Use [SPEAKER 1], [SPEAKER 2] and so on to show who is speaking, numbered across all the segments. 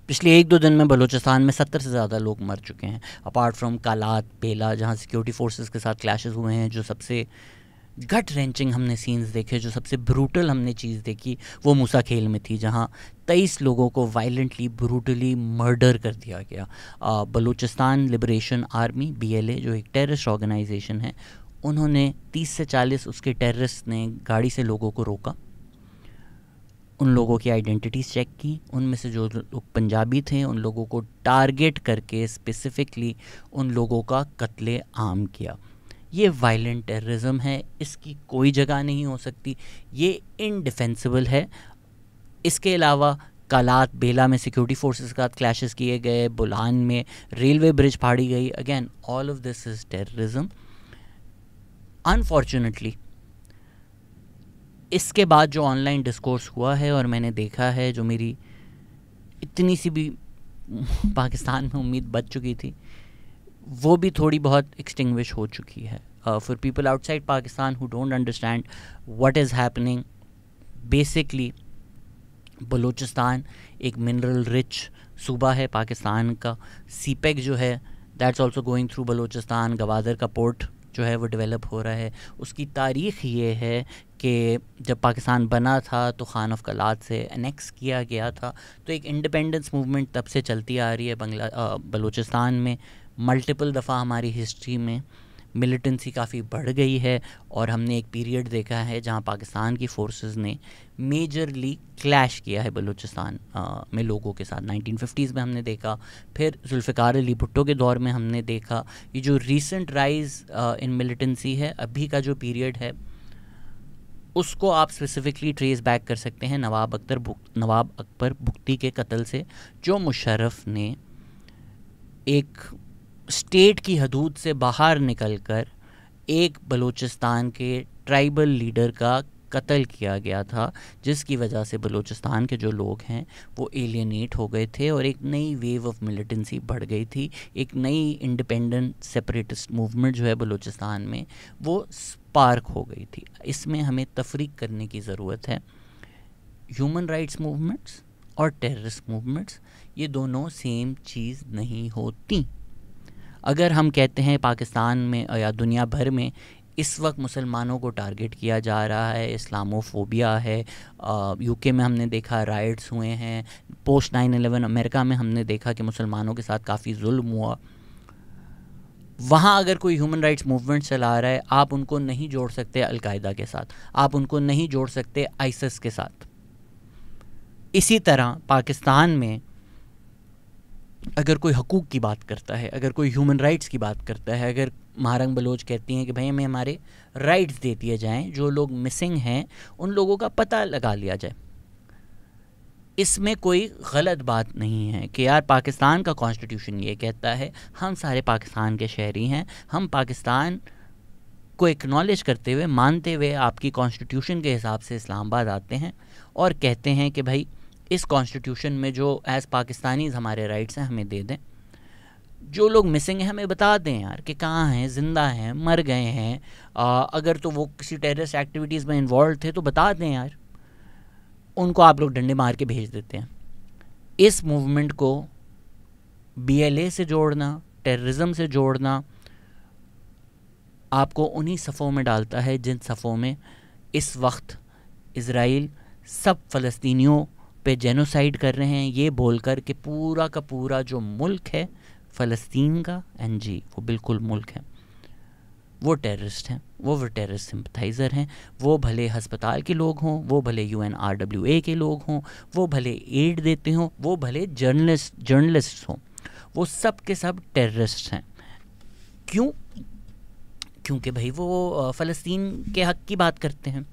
[SPEAKER 1] पिछले 1-2 दिन में बलूचिस्तान में 70 से ज़्यादा लोग मर चुके हैं, अपार्ट फ्रॉम कालात, बेला, जहाँ सिक्योरिटी फोर्सेस के साथ क्लैशेस हुए हैं। जो सबसे गट रेंचिंग हमने सीन्स देखे, जो सबसे ब्रूटल हमने चीज़ देखी, वो मूसा खेल में थी, जहाँ 23 लोगों को वायलेंटली ब्रूटली मर्डर कर दिया गया। बलूचिस्तान लिबरेशन आर्मी BLA, जो एक टेररिस्ट ऑर्गेनाइजेशन है, उन्होंने 30 से 40 उसके टेररिस्ट ने गाड़ी से लोगों को रोका, उन लोगों की आइडेंटिटीज़ चेक की, उनमें से जो लोग पंजाबी थे उन लोगों को टारगेट करके स्पेसिफिकली उन लोगों का कत्ले आम किया। ये वायलेंट टेररिज्म है, इसकी कोई जगह नहीं हो सकती, ये इनडिफेंसिबल है। इसके अलावा कालात, बेला में सिक्योरिटी फोर्सेस के साथ क्लैशेस किए गए, बुलान में रेलवे ब्रिज फाड़ी गई, again all of this is terrorism. Unfortunately इसके बाद जो ऑनलाइन डिस्कोर्स हुआ है और मैंने देखा है, जो मेरी इतनी सी भी पाकिस्तान में उम्मीद बच चुकी थी, वो भी थोड़ी बहुत एक्सटिंग्विश हो चुकी है। For people outside Pakistan who don't understand what is happening, basically Balochistan एक मिनरल रिच सूबा है पाकिस्तान का। सीपेक जो है that's also going through Balochistan. Gwadar का पोर्ट जो है वो डेवलप हो रहा है। उसकी तारीख़ ये है कि जब पाकिस्तान बना था तो खान ऑफ कलात से एनेक्स किया गया था, तो एक इंडिपेंडेंस मूवमेंट तब से चलती आ रही है बलूचिस्तान में। मल्टीपल दफ़ा हमारी हिस्ट्री में मिलिटेंसी काफ़ी बढ़ गई है और हमने एक पीरियड देखा है जहां पाकिस्तान की फोर्सेस ने मेजरली क्लैश किया है बलूचिस्तान में लोगों के साथ। 1950s में हमने देखा, फिर जुल्फ़िकार अली भुट्टो के दौर में हमने देखा। ये जो रीसेंट राइज़ इन मिलिटेंसी है, अभी का जो पीरियड है, उसको आप स्पेसिफिकली ट्रेस बैक कर सकते हैं नवाब अकबर भुक्ती के कत्ल से, जो मुशर्रफ ने एक स्टेट की हदूद से बाहर निकलकर एक बलूचिस्तान के ट्राइबल लीडर का कत्ल किया गया था, जिसकी वजह से बलूचिस्तान के जो लोग हैं वो एलियनेट हो गए थे और एक नई वेव ऑफ मिलिटेंसी बढ़ गई थी। एक नई इंडिपेंडेंट सेपरेटिस्ट मूवमेंट जो है बलूचिस्तान में, वो स्पार्क हो गई थी। इसमें हमें तफरीक करने की ज़रूरत है। ह्यूमन राइट्स मूवमेंट्स और टेररिस्ट मूवमेंट्स, ये दोनों सेम चीज़ नहीं होती। अगर हम कहते हैं पाकिस्तान में या दुनिया भर में इस वक्त मुसलमानों को टारगेट किया जा रहा है, इस्लामोफोबिया है, यूके में हमने देखा राइट्स हुए हैं, पोस्ट 9/11 अमेरिका में हमने देखा कि मुसलमानों के साथ काफ़ी जुल्म हुआ, वहाँ अगर कोई ह्यूमन राइट्स मूवमेंट चला रहा है, आप उनको नहीं जोड़ सकते अलकायदा के साथ, आप उनको नहीं जोड़ सकते आईसिस के साथ। इसी तरह पाकिस्तान में अगर कोई हकूक़ की बात करता है, अगर कोई ह्यूमन राइट्स की बात करता है, अगर महारंग बलोच कहती हैं कि भाई हमें हमारे राइट्स दे दिए जाएँ, जो लोग मिसिंग हैं उन लोगों का पता लगा लिया जाए, इसमें कोई गलत बात नहीं है कि यार पाकिस्तान का कॉन्स्टिट्यूशन ये कहता है हम सारे पाकिस्तान के शहरी हैं, हम पाकिस्तान को एक्नॉलेज करते हुए, मानते हुए आपकी कॉन्स्टिट्यूशन के हिसाब से इस्लामाबाद आते हैं और कहते हैं कि भाई इस कॉन्स्टिट्यूशन में जो एज़ पाकिस्तानीज़ हमारे राइट्स हैं हमें दे दें। जो लोग मिसिंग हैं हमें बता दें यार कि कहाँ हैं, ज़िंदा हैं, मर गए हैं, अगर तो वो किसी टेररिस्ट एक्टिविटीज़ में इन्वॉल्व थे तो बता दें यार। उनको आप लोग डंडे मार के भेज देते हैं। इस मूवमेंट को BLA से जोड़ना, टेररिज्म से जोड़ना, आपको उन्हीं सफ़ों में डालता है जिन सफ़ों में इस वक्त इज़राइल सब फ़लस्तीनियों पे जेनोसाइड कर रहे हैं, ये बोलकर कि पूरा का पूरा जो मुल्क है फ़लस्तीन का, NG वो बिल्कुल मुल्क है, वो टेररिस्ट हैं, वो टेररिस्ट सिंपथाइज़र हैं। वो भले हस्पताल के लोग हों, वो भले UNRWA के लोग हों, वो भले एड देते हों, वो भले जर्नलिस्ट हों, वो सब के सब टेररिस्ट हैं। क्यों? क्योंकि भाई वो फ़लस्तीन के हक़ की बात करते हैं।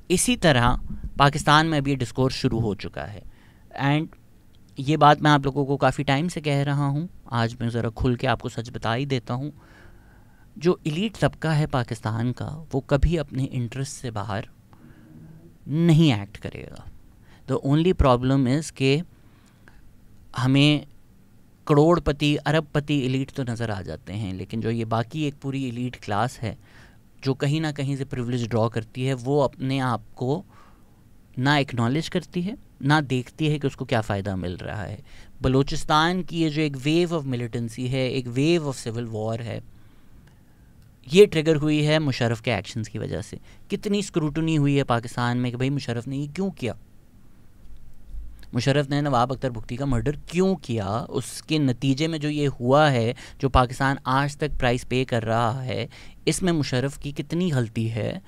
[SPEAKER 1] इसी तरह पाकिस्तान में अभी डिस्कोर्स शुरू हो चुका है, एंड ये बात मैं आप लोगों को काफ़ी टाइम से कह रहा हूँ, आज मैं ज़रा खुल के आपको सच बता ही देता हूँ। जो एलीट तबका है पाकिस्तान का, वो कभी अपने इंटरेस्ट से बाहर नहीं एक्ट करेगा। द ओनली प्रॉब्लम इज़ कि हमें करोड़पति, अरबपति एलीट तो नज़र आ जाते हैं, लेकिन जो ये बाकी एक पूरी एलीट क्लास है जो कहीं ना कहीं से प्रिविलेज ड्रॉ करती है, वो अपने आप को ना एक्नॉलेज करती है ना देखती है कि उसको क्या फ़ायदा मिल रहा है। बलूचिस्तान की ये जो एक वेव ऑफ मिलिटेंसी है, एक वेव ऑफ सिविल वॉर है, ये ट्रिगर हुई है मुशर्रफ के एक्शंस की वजह से। कितनी स्क्रूटनी हुई है पाकिस्तान में कि भाई मुशर्रफ ने ये क्यों किया, मुशर्रफ ने नवाब अख्तर भुगती का मर्डर क्यों किया, उसके नतीजे में जो ये हुआ है, जो पाकिस्तान आज तक प्राइस पे कर रहा है, इसमें मुशर्रफ की कितनी गलती है,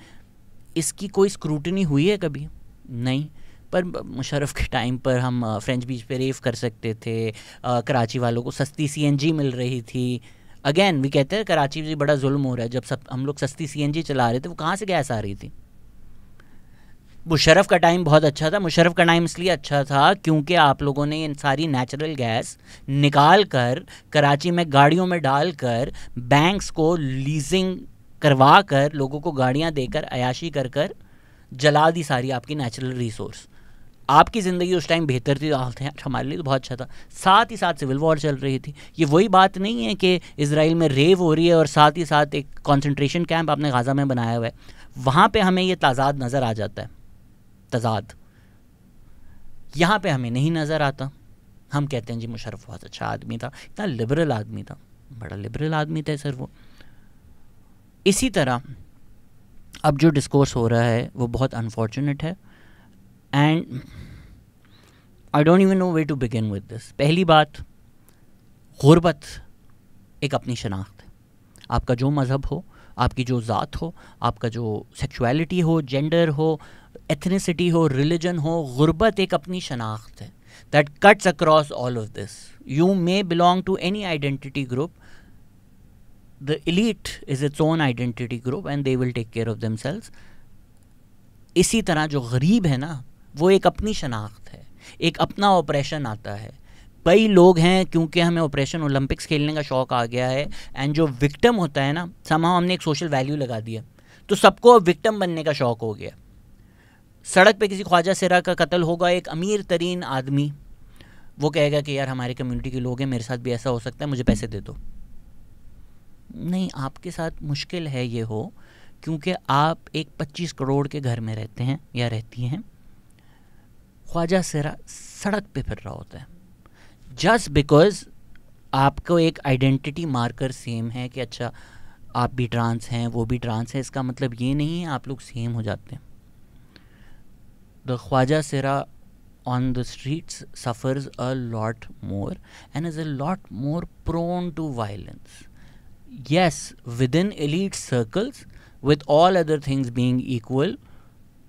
[SPEAKER 1] इसकी कोई स्क्रूटनी हुई है कभी? नहीं। पर मुशर्रफ के टाइम पर हम फ्रेंच बीच पे रेव कर सकते थे, कराची वालों को सस्ती सीएनजी मिल रही थी। अगेन भी कहते हैं कराची में बड़ा जुल्म हो रहा है, जब सब हम लोग सस्ती सीएनजी चला रहे थे, वो कहाँ से गैस आ रही थी? मुशर्रफ का टाइम बहुत अच्छा था। मुशर्रफ का टाइम इसलिए अच्छा था क्योंकि आप लोगों ने इन सारी नेचुरल गैस निकाल कर कराची में गाड़ियों में डालकर बैंक्स को लीजिंग करवा कर लोगों को गाड़ियां देकर अयाशी कर कर जला दी सारी आपकी नेचुरल रिसोर्स। आपकी ज़िंदगी उस टाइम बेहतर थी, हमारे लिए तो बहुत अच्छा था। साथ ही साथ सिविल वॉर चल रही थी। ये वही बात नहीं है कि इजराइल में रेव हो रही है और साथ ही साथ एक कॉन्सेंट्रेशन कैंप आपने गाज़ा में बनाया हुआ है, वहाँ पे हमें ये तजाद नज़र आ जाता है। तजाद यहाँ पे हमें नहीं नज़र आता। हम कहते हैं जी मुशर्रफ बहुत अच्छा आदमी था, इतना लिबरल आदमी था, बड़ा लिबरल आदमी था सर वो। इसी तरह अब जो डिस्कोर्स हो रहा है वो बहुत अनफॉर्चुनेट है and I don't even know way to begin with this. पहली बात, गुर्बत एक अपनी शनाख्त है। आपका जो मज़हब हो, आपकी जो ज़ात हो, आपका जो सेक्सुअलिटी हो, जेंडर हो, एथनिसिटी हो, रिलीजन हो, गुर्बत एक अपनी शनाख्त है that cuts across all of this. You may belong to any identity group, the elite is its own identity group and they will take care of themselves। इसी तरह जो गरीब है ना, वो एक अपनी शनाख्त है, एक अपना ऑपरेशन आता है। कई लोग हैं क्योंकि हमें ऑपरेशन ओलंपिक्स खेलने का शौक़ आ गया है एंड जो विक्टिम होता है ना, somehow हमने एक सोशल वैल्यू लगा दिया, तो सबको विक्टिम बनने का शौक़ हो गया। सड़क पे किसी ख्वाजा सिरा का कत्ल होगा, एक अमीर तरीन आदमी वो कहेगा कि यार हमारे कम्युनिटी के लोग हैं, मेरे साथ भी ऐसा हो सकता है, मुझे पैसे दे दो। नहीं, आपके साथ मुश्किल है ये हो क्योंकि आप एक 25 करोड़ के घर में रहते हैं या रहती हैं, ख्वाजा सिरा सड़क पे फिर रहा होता है। जस्ट बिकॉज आपको एक आइडेंटिटी मार्कर सेम है कि अच्छा आप भी ट्रांस हैं, वो भी ट्रांस है, इसका मतलब ये नहीं है आप लोग सेम हो जाते हैं। द ख्वाजा सिरा on the streets suffers a lot more and is a lot more prone to violence. Yes, within elite circles, with all other things being equal,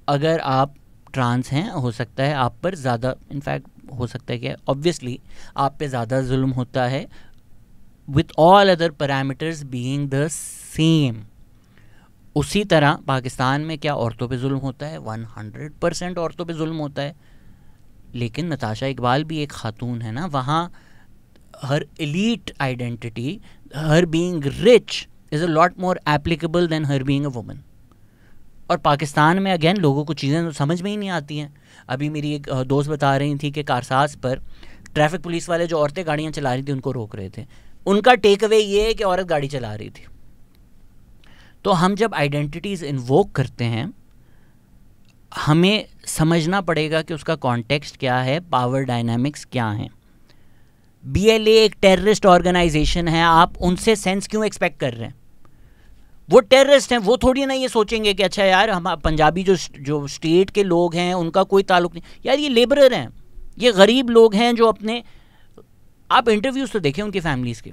[SPEAKER 1] अगर आप ट्रांस हैं हो सकता है आप पर ज़्यादा, इनफैक्ट हो सकता है कि ऑब्वियसली आप पे ज़्यादा जुल्म होता है, with all other parameters being the same। उसी तरह पाकिस्तान में क्या औरतों पे जुल्म होता है? 100% औरतों पे जुल्म होता है। लेकिन नताशा इकबाल भी एक खातून है ना, वहाँ her elite identity, her being rich is a lot more applicable than her being a woman. और पाकिस्तान में अगेन लोगों को चीज़ें तो समझ में ही नहीं आती हैं। अभी मेरी एक दोस्त बता रही थी कि कारसाज पर ट्रैफिक पुलिस वाले जो औरतें गाड़ियाँ चला रही थी उनको रोक रहे थे, उनका टेक अवे ये है कि औरत गाड़ी चला रही थी। तो हम जब आइडेंटिटीज़ इन्वोक करते हैं, हमें समझना पड़ेगा कि उसका कॉन्टेक्स्ट क्या है, पावर डायनामिक्स क्या हैं। BLA एक टेररिस्ट ऑर्गेनाइजेशन है, आप उनसे सेंस क्यों एक्सपेक्ट कर रहे हैं? वो टेररिस्ट हैं, वो थोड़ी ना ये सोचेंगे कि अच्छा यार हम पंजाबी जो स्टेट के लोग हैं उनका कोई ताल्लुक नहीं, यार ये लेबरर हैं, ये गरीब लोग हैं जो अपने, आप इंटरव्यूज़ तो देखें उनकी फैमिलीज़ के,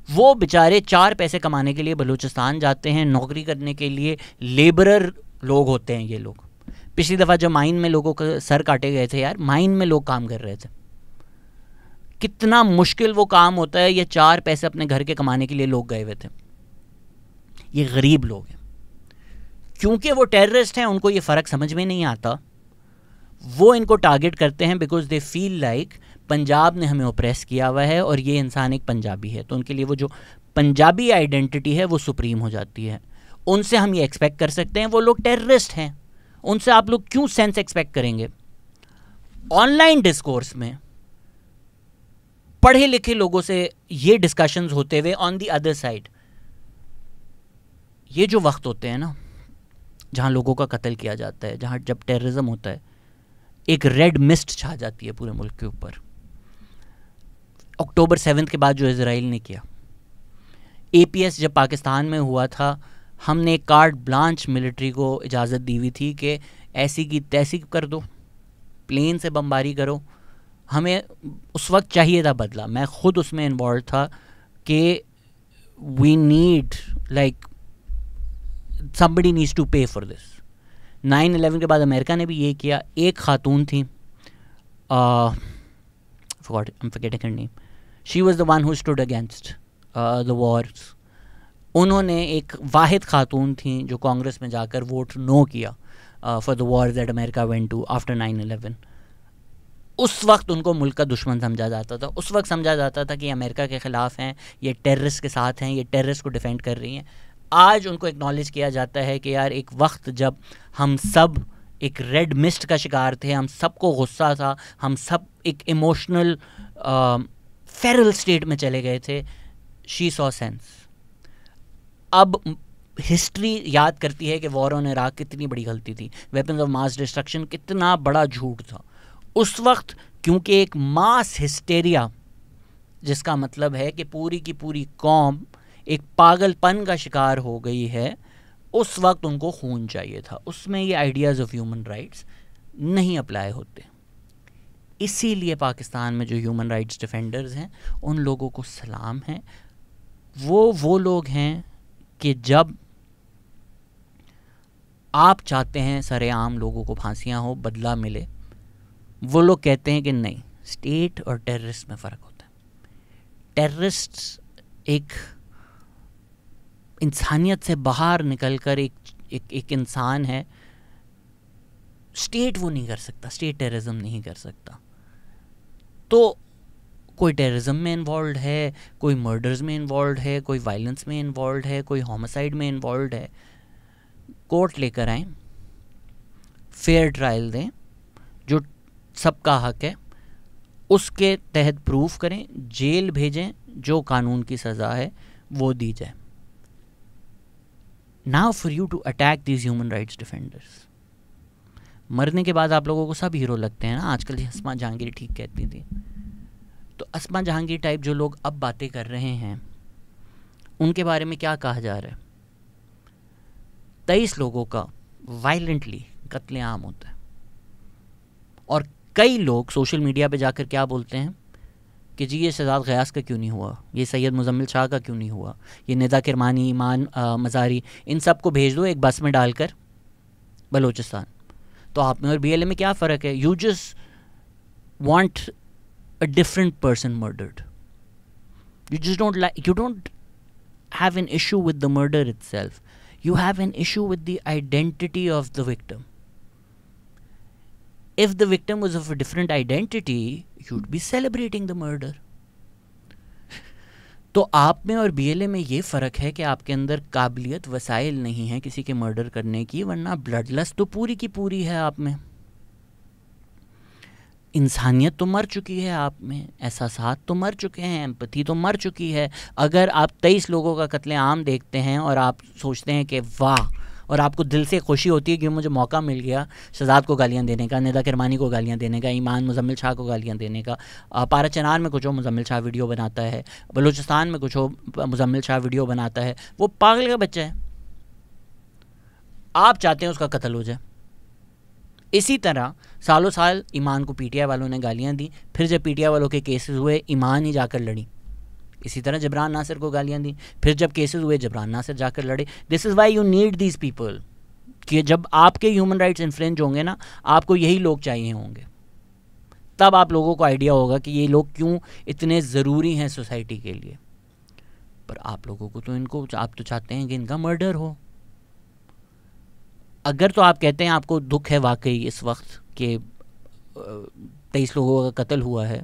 [SPEAKER 1] वो बेचारे 4 पैसे कमाने के लिए बलूचिस्तान जाते हैं, नौकरी करने के लिए, लेबरर लोग होते हैं ये लोग। पिछली दफ़ा जब माइन में लोगों के सर काटे गए थे यार, माइन में लोग काम कर रहे थे, कितना मुश्किल वो काम होता है, ये 4 पैसे अपने घर के कमाने के लिए लोग गए हुए थे। ये गरीब लोग हैं, क्योंकि वो टेररिस्ट हैं, उनको ये फ़र्क समझ में नहीं आता, वो इनको टारगेट करते हैं because they feel like Punjab ने हमें ओप्रेस किया हुआ है और ये इंसान एक पंजाबी है, तो उनके लिए वो जो पंजाबी आइडेंटिटी है वो सुप्रीम हो जाती है। उनसे हम ये एक्सपेक्ट कर सकते हैं, वो लोग टेररिस्ट हैं, उनसे आप लोग क्यों सेंस एक्सपेक्ट करेंगे? ऑनलाइन डिस्कोर्स में पढ़े लिखे लोगों से ये डिस्कशंस होते हुए, ऑन द अदर साइड ये जो वक्त होते हैं ना जहाँ लोगों का कत्ल किया जाता है, जहाँ जब टेररिज्म होता है, एक रेड मिस्ट छा जाती है पूरे मुल्क के ऊपर। अक्टूबर 7 के बाद जो इजराइल ने किया, APS जब पाकिस्तान में हुआ था, हमने कार्ड ब्लांच मिलिट्री को इजाज़त दी हुई थी कि ऐसी की तैसी कर दो, प्लेन से बमबारी करो। हमें उस वक्त चाहिए था बदला, मैं ख़ुद उसमें इन्वॉल्व था कि we need like somebody needs to pay for this। 9/11 के बाद अमेरिका ने भी ये किया। एक खातून थी, I'm forgetting her name, she was the one who stood against the wars। उन्होंने एक वाहिद खातून थी जो कांग्रेस में जाकर वोट नो किया for the war that America went to after 9/11। उस वक्त उनको मुल्क का दुश्मन समझा जाता था, उस वक्त समझा जाता था कि अमेरिका के ख़िलाफ़ हैं, ये टेररिस्ट के साथ हैं, ये टेररिस्ट को डिफेंड कर रही हैं। आज उनको एक्नॉलेज किया जाता है कि यार एक वक्त जब हम सब एक रेड मिस्ट का शिकार थे, हम सबको गुस्सा था, हम सब एक इमोशनल फेरल स्टेट में चले गए थे। She saw sense. अब हिस्ट्री याद करती है कि वॉर ऑन इराक कितनी बड़ी गलती थी, वेपन्स ऑफ मास डिस्ट्रक्शन कितना बड़ा झूठ था उस वक्त, क्योंकि एक मास हिस्टेरिया, जिसका मतलब है कि पूरी की पूरी कौम एक पागलपन का शिकार हो गई है, उस वक्त उनको खून चाहिए था। उसमें ये आइडियाज़ ऑफ ह्यूमन राइट्स नहीं अप्लाई होते। इसीलिए पाकिस्तान में जो ह्यूमन राइट्स डिफेंडर्स हैं उन लोगों को सलाम है। वो लोग हैं कि जब आप चाहते हैं सरेआम लोगों को फांसियां हो, बदला मिले, वो लोग कहते हैं कि नहीं, स्टेट और टेररिस्ट में फ़र्क होता है। टेररिस्ट एक इंसानियत से बाहर निकलकर एक इंसान है, स्टेट वो नहीं कर सकता, स्टेट टेररिज्म नहीं कर सकता। तो कोई टेररिज्म में इन्वॉल्व है, कोई मर्डर्स में इन्वॉल्व है, कोई वायलेंस में इन्वॉल्व है, कोई होमिसाइड में इन्वॉल्व है, कोर्ट लेकर आएँ, फेयर ट्रायल दें, जो सबका हक है उसके तहत प्रूफ करें, जेल भेजें, जो कानून की सज़ा है वो दी जाए। Now for you to attack these human rights defenders. मरने के बाद आप लोगों को सब हीरो लगते हैं ना। आजकल अस्मा जहांगीर ठीक कहती थी, तो अस्मा जहांगीर टाइप जो लोग अब बातें कर रहे हैं उनके बारे में क्या कहा जा रहा है? 23 लोगों का वायलेंटली कत्लेआम होता है और कई लोग सोशल मीडिया पे जाकर क्या बोलते हैं कि जी ये शहजाद गयास का क्यों नहीं हुआ, ये सैयद मुजम्मिल शाह का क्यों नहीं हुआ, ये निदा किरमानी, ईमान मज़ारी, इन सब को भेज दो एक बस में डालकर बलूचिस्तान। तो आप में और BLA में क्या फ़र्क है? You just want a different person murdered, you just don't like, you don't have an issue with the murder itself, you have an issue with the identity of the victim. If the victim was of a different identity, you'd be celebrating the murder. तो आप में और BLA में ये फ़र्क है कि आपके अंदर काबिलियत, वसाइल नहीं है किसी के मर्डर करने की, वरना ब्लड लस्ट तो पूरी की पूरी है आप में। इंसानियत तो मर चुकी है आप में, एहसासात तो मर चुके हैं, एम्पैथी तो मर चुकी है। अगर आप 23 लोगों का कत्लेआम देखते हैं और आप सोचते हैं कि वाह, और आपको दिल से खुशी होती है कि मुझे मौका मिल गया शहजाद को गालियां देने का, निदा किरमानी को गालियां देने का, ईमान मुजम्मिल शाह को गालियां देने का, पारा चनार में कुछ हो मुजम्मिल शाह वीडियो बनाता है, बलूचिस्तान में कुछ हो मुजम्मिल शाह वीडियो बनाता है, वो पागल का बच्चा है, आप चाहते हैं उसका कत्ल हो जाए। इसी तरह सालों साल ईमान को PTI वालों ने गालियां दी, फिर जब PTI वालों के केसेस हुए ईमान ही जाकर लड़ी। इसी तरह जबरान नासिर को गालियां दी, फिर जब केसेस हुए जबरान नासिर जाकर लड़े। This is why you need these people, कि जब आपके ह्यूमन राइट्स इन्फ्रिंज होंगे ना, आपको यही लोग चाहिए होंगे, तब आप लोगों को आइडिया होगा कि ये लोग क्यों इतने ज़रूरी हैं सोसाइटी के लिए। पर आप लोगों को तो आप तो चाहते हैं कि इनका मर्डर हो। अगर तो आप कहते हैं आपको दुख है वाकई इस वक्त कि 23 लोगों का कत्ल हुआ है,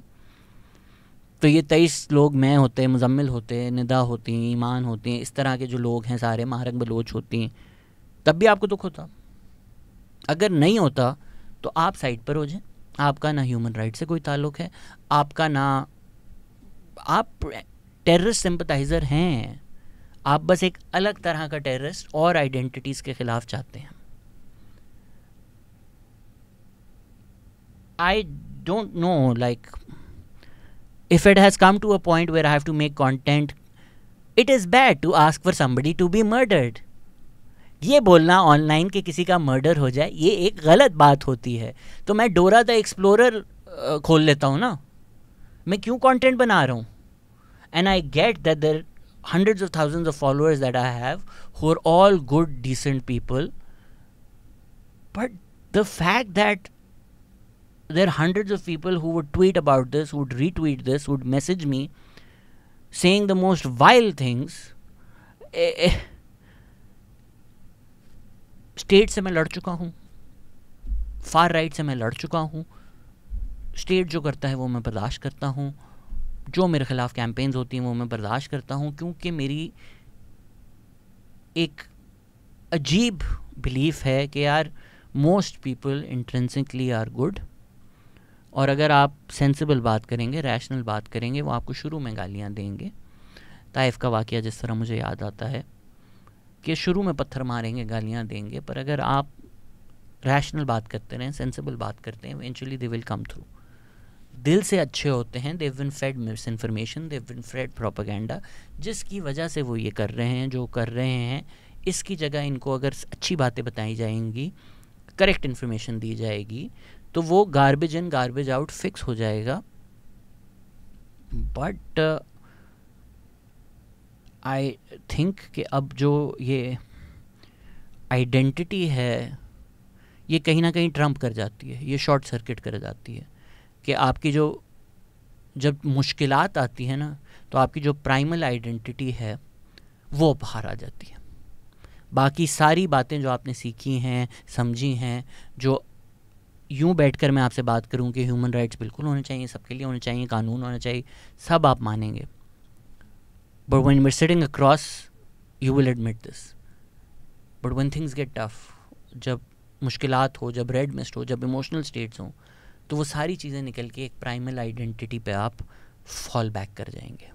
[SPEAKER 1] तो ये 23 लोग मैं होते, मुजम्मिल होते, निदा होती, ईमान होती, इस तरह के जो लोग हैं सारे, महारंग बलोच होती, तब भी आपको दुख होता। अगर नहीं होता तो आप साइड पर हो जाए। आपका ना ह्यूमन राइट से कोई ताल्लुक़ है, आपका ना, आप टेररिस्ट सिंपथाइज़र हैं, आप बस एक अलग तरह का टेररिस्ट और आइडेंटिटीज़ के ख़िलाफ़ चाहते हैं। I don't know, like, if it has come to a point where I have to make content, it is bad to ask for somebody to be murdered. ये बोलना ऑनलाइन के किसी का मर्डर हो जाए, ये एक गलत बात होती है. तो मैं डोरा द एक्सप्लोरर खोल लेता हूँ ना, मैं क्यों कंटेंट बना रहा हूँ? And I get that there hundreds of thousands of followers that I have who are all good, decent people. But the fact that there are hundreds of people who would tweet about this, would retweet this, would message me saying the most vile things. State से मैं लड़ चुका हूँ, far right से मैं लड़ चुका हूँ. स्टेट जो करता है वो मैं बर्दाश्त करता हूँ, जो मेरे ख़िलाफ़ कैंपेन्स होती हैं वो मैं बर्दाश्त करता हूँ, क्योंकि मेरी एक अजीब बिलीफ है कि यार most people intrinsically are good. और अगर आप सेंसिबल बात करेंगे, रैशनल बात करेंगे, वो आपको शुरू में गालियाँ देंगे. ताइफ का वाक़या जिस तरह मुझे याद आता है कि शुरू में पत्थर मारेंगे, गालियाँ देंगे, पर अगर आप रैशनल बात करते रहें, सेंसिबल बात करते हैं, eventually they will come through. दिल से अच्छे होते हैं, they have been fed misinformation, they have been fed propaganda, जिसकी वजह से वो ये कर रहे हैं जो कर रहे हैं. इसकी जगह इनको अगर अच्छी बातें बताई जाएंगी, करेक्ट इन्फॉर्मेशन दी जाएगी, तो वो garbage in garbage out fix हो जाएगा. बट आई थिंक कि अब जो ये आइडेंटिटी है ये कहीं ना कहीं ट्रम्प कर जाती है, ये शॉर्ट सर्किट कर जाती है कि आपकी जो जब मुश्किलात आती है ना, तो आपकी जो प्राइमल आइडेंटिटी है वो बाहर आ जाती है. बाकी सारी बातें जो आपने सीखी हैं, समझी हैं, जो यूं बैठकर मैं आपसे बात करूं कि ह्यूमन राइट्स बिल्कुल होने चाहिए, सबके लिए होने चाहिए, कानून होना चाहिए, सब आप मानेंगे. But when we're sitting across, you will admit this. But when things get tough, जब मुश्किलात हो, जब रेड मिस्ट हो, जब इमोशनल स्टेट्स हों, तो वो सारी चीज़ें निकल के एक प्राइमल आइडेंटिटी पे आप फॉल बैक कर जाएंगे.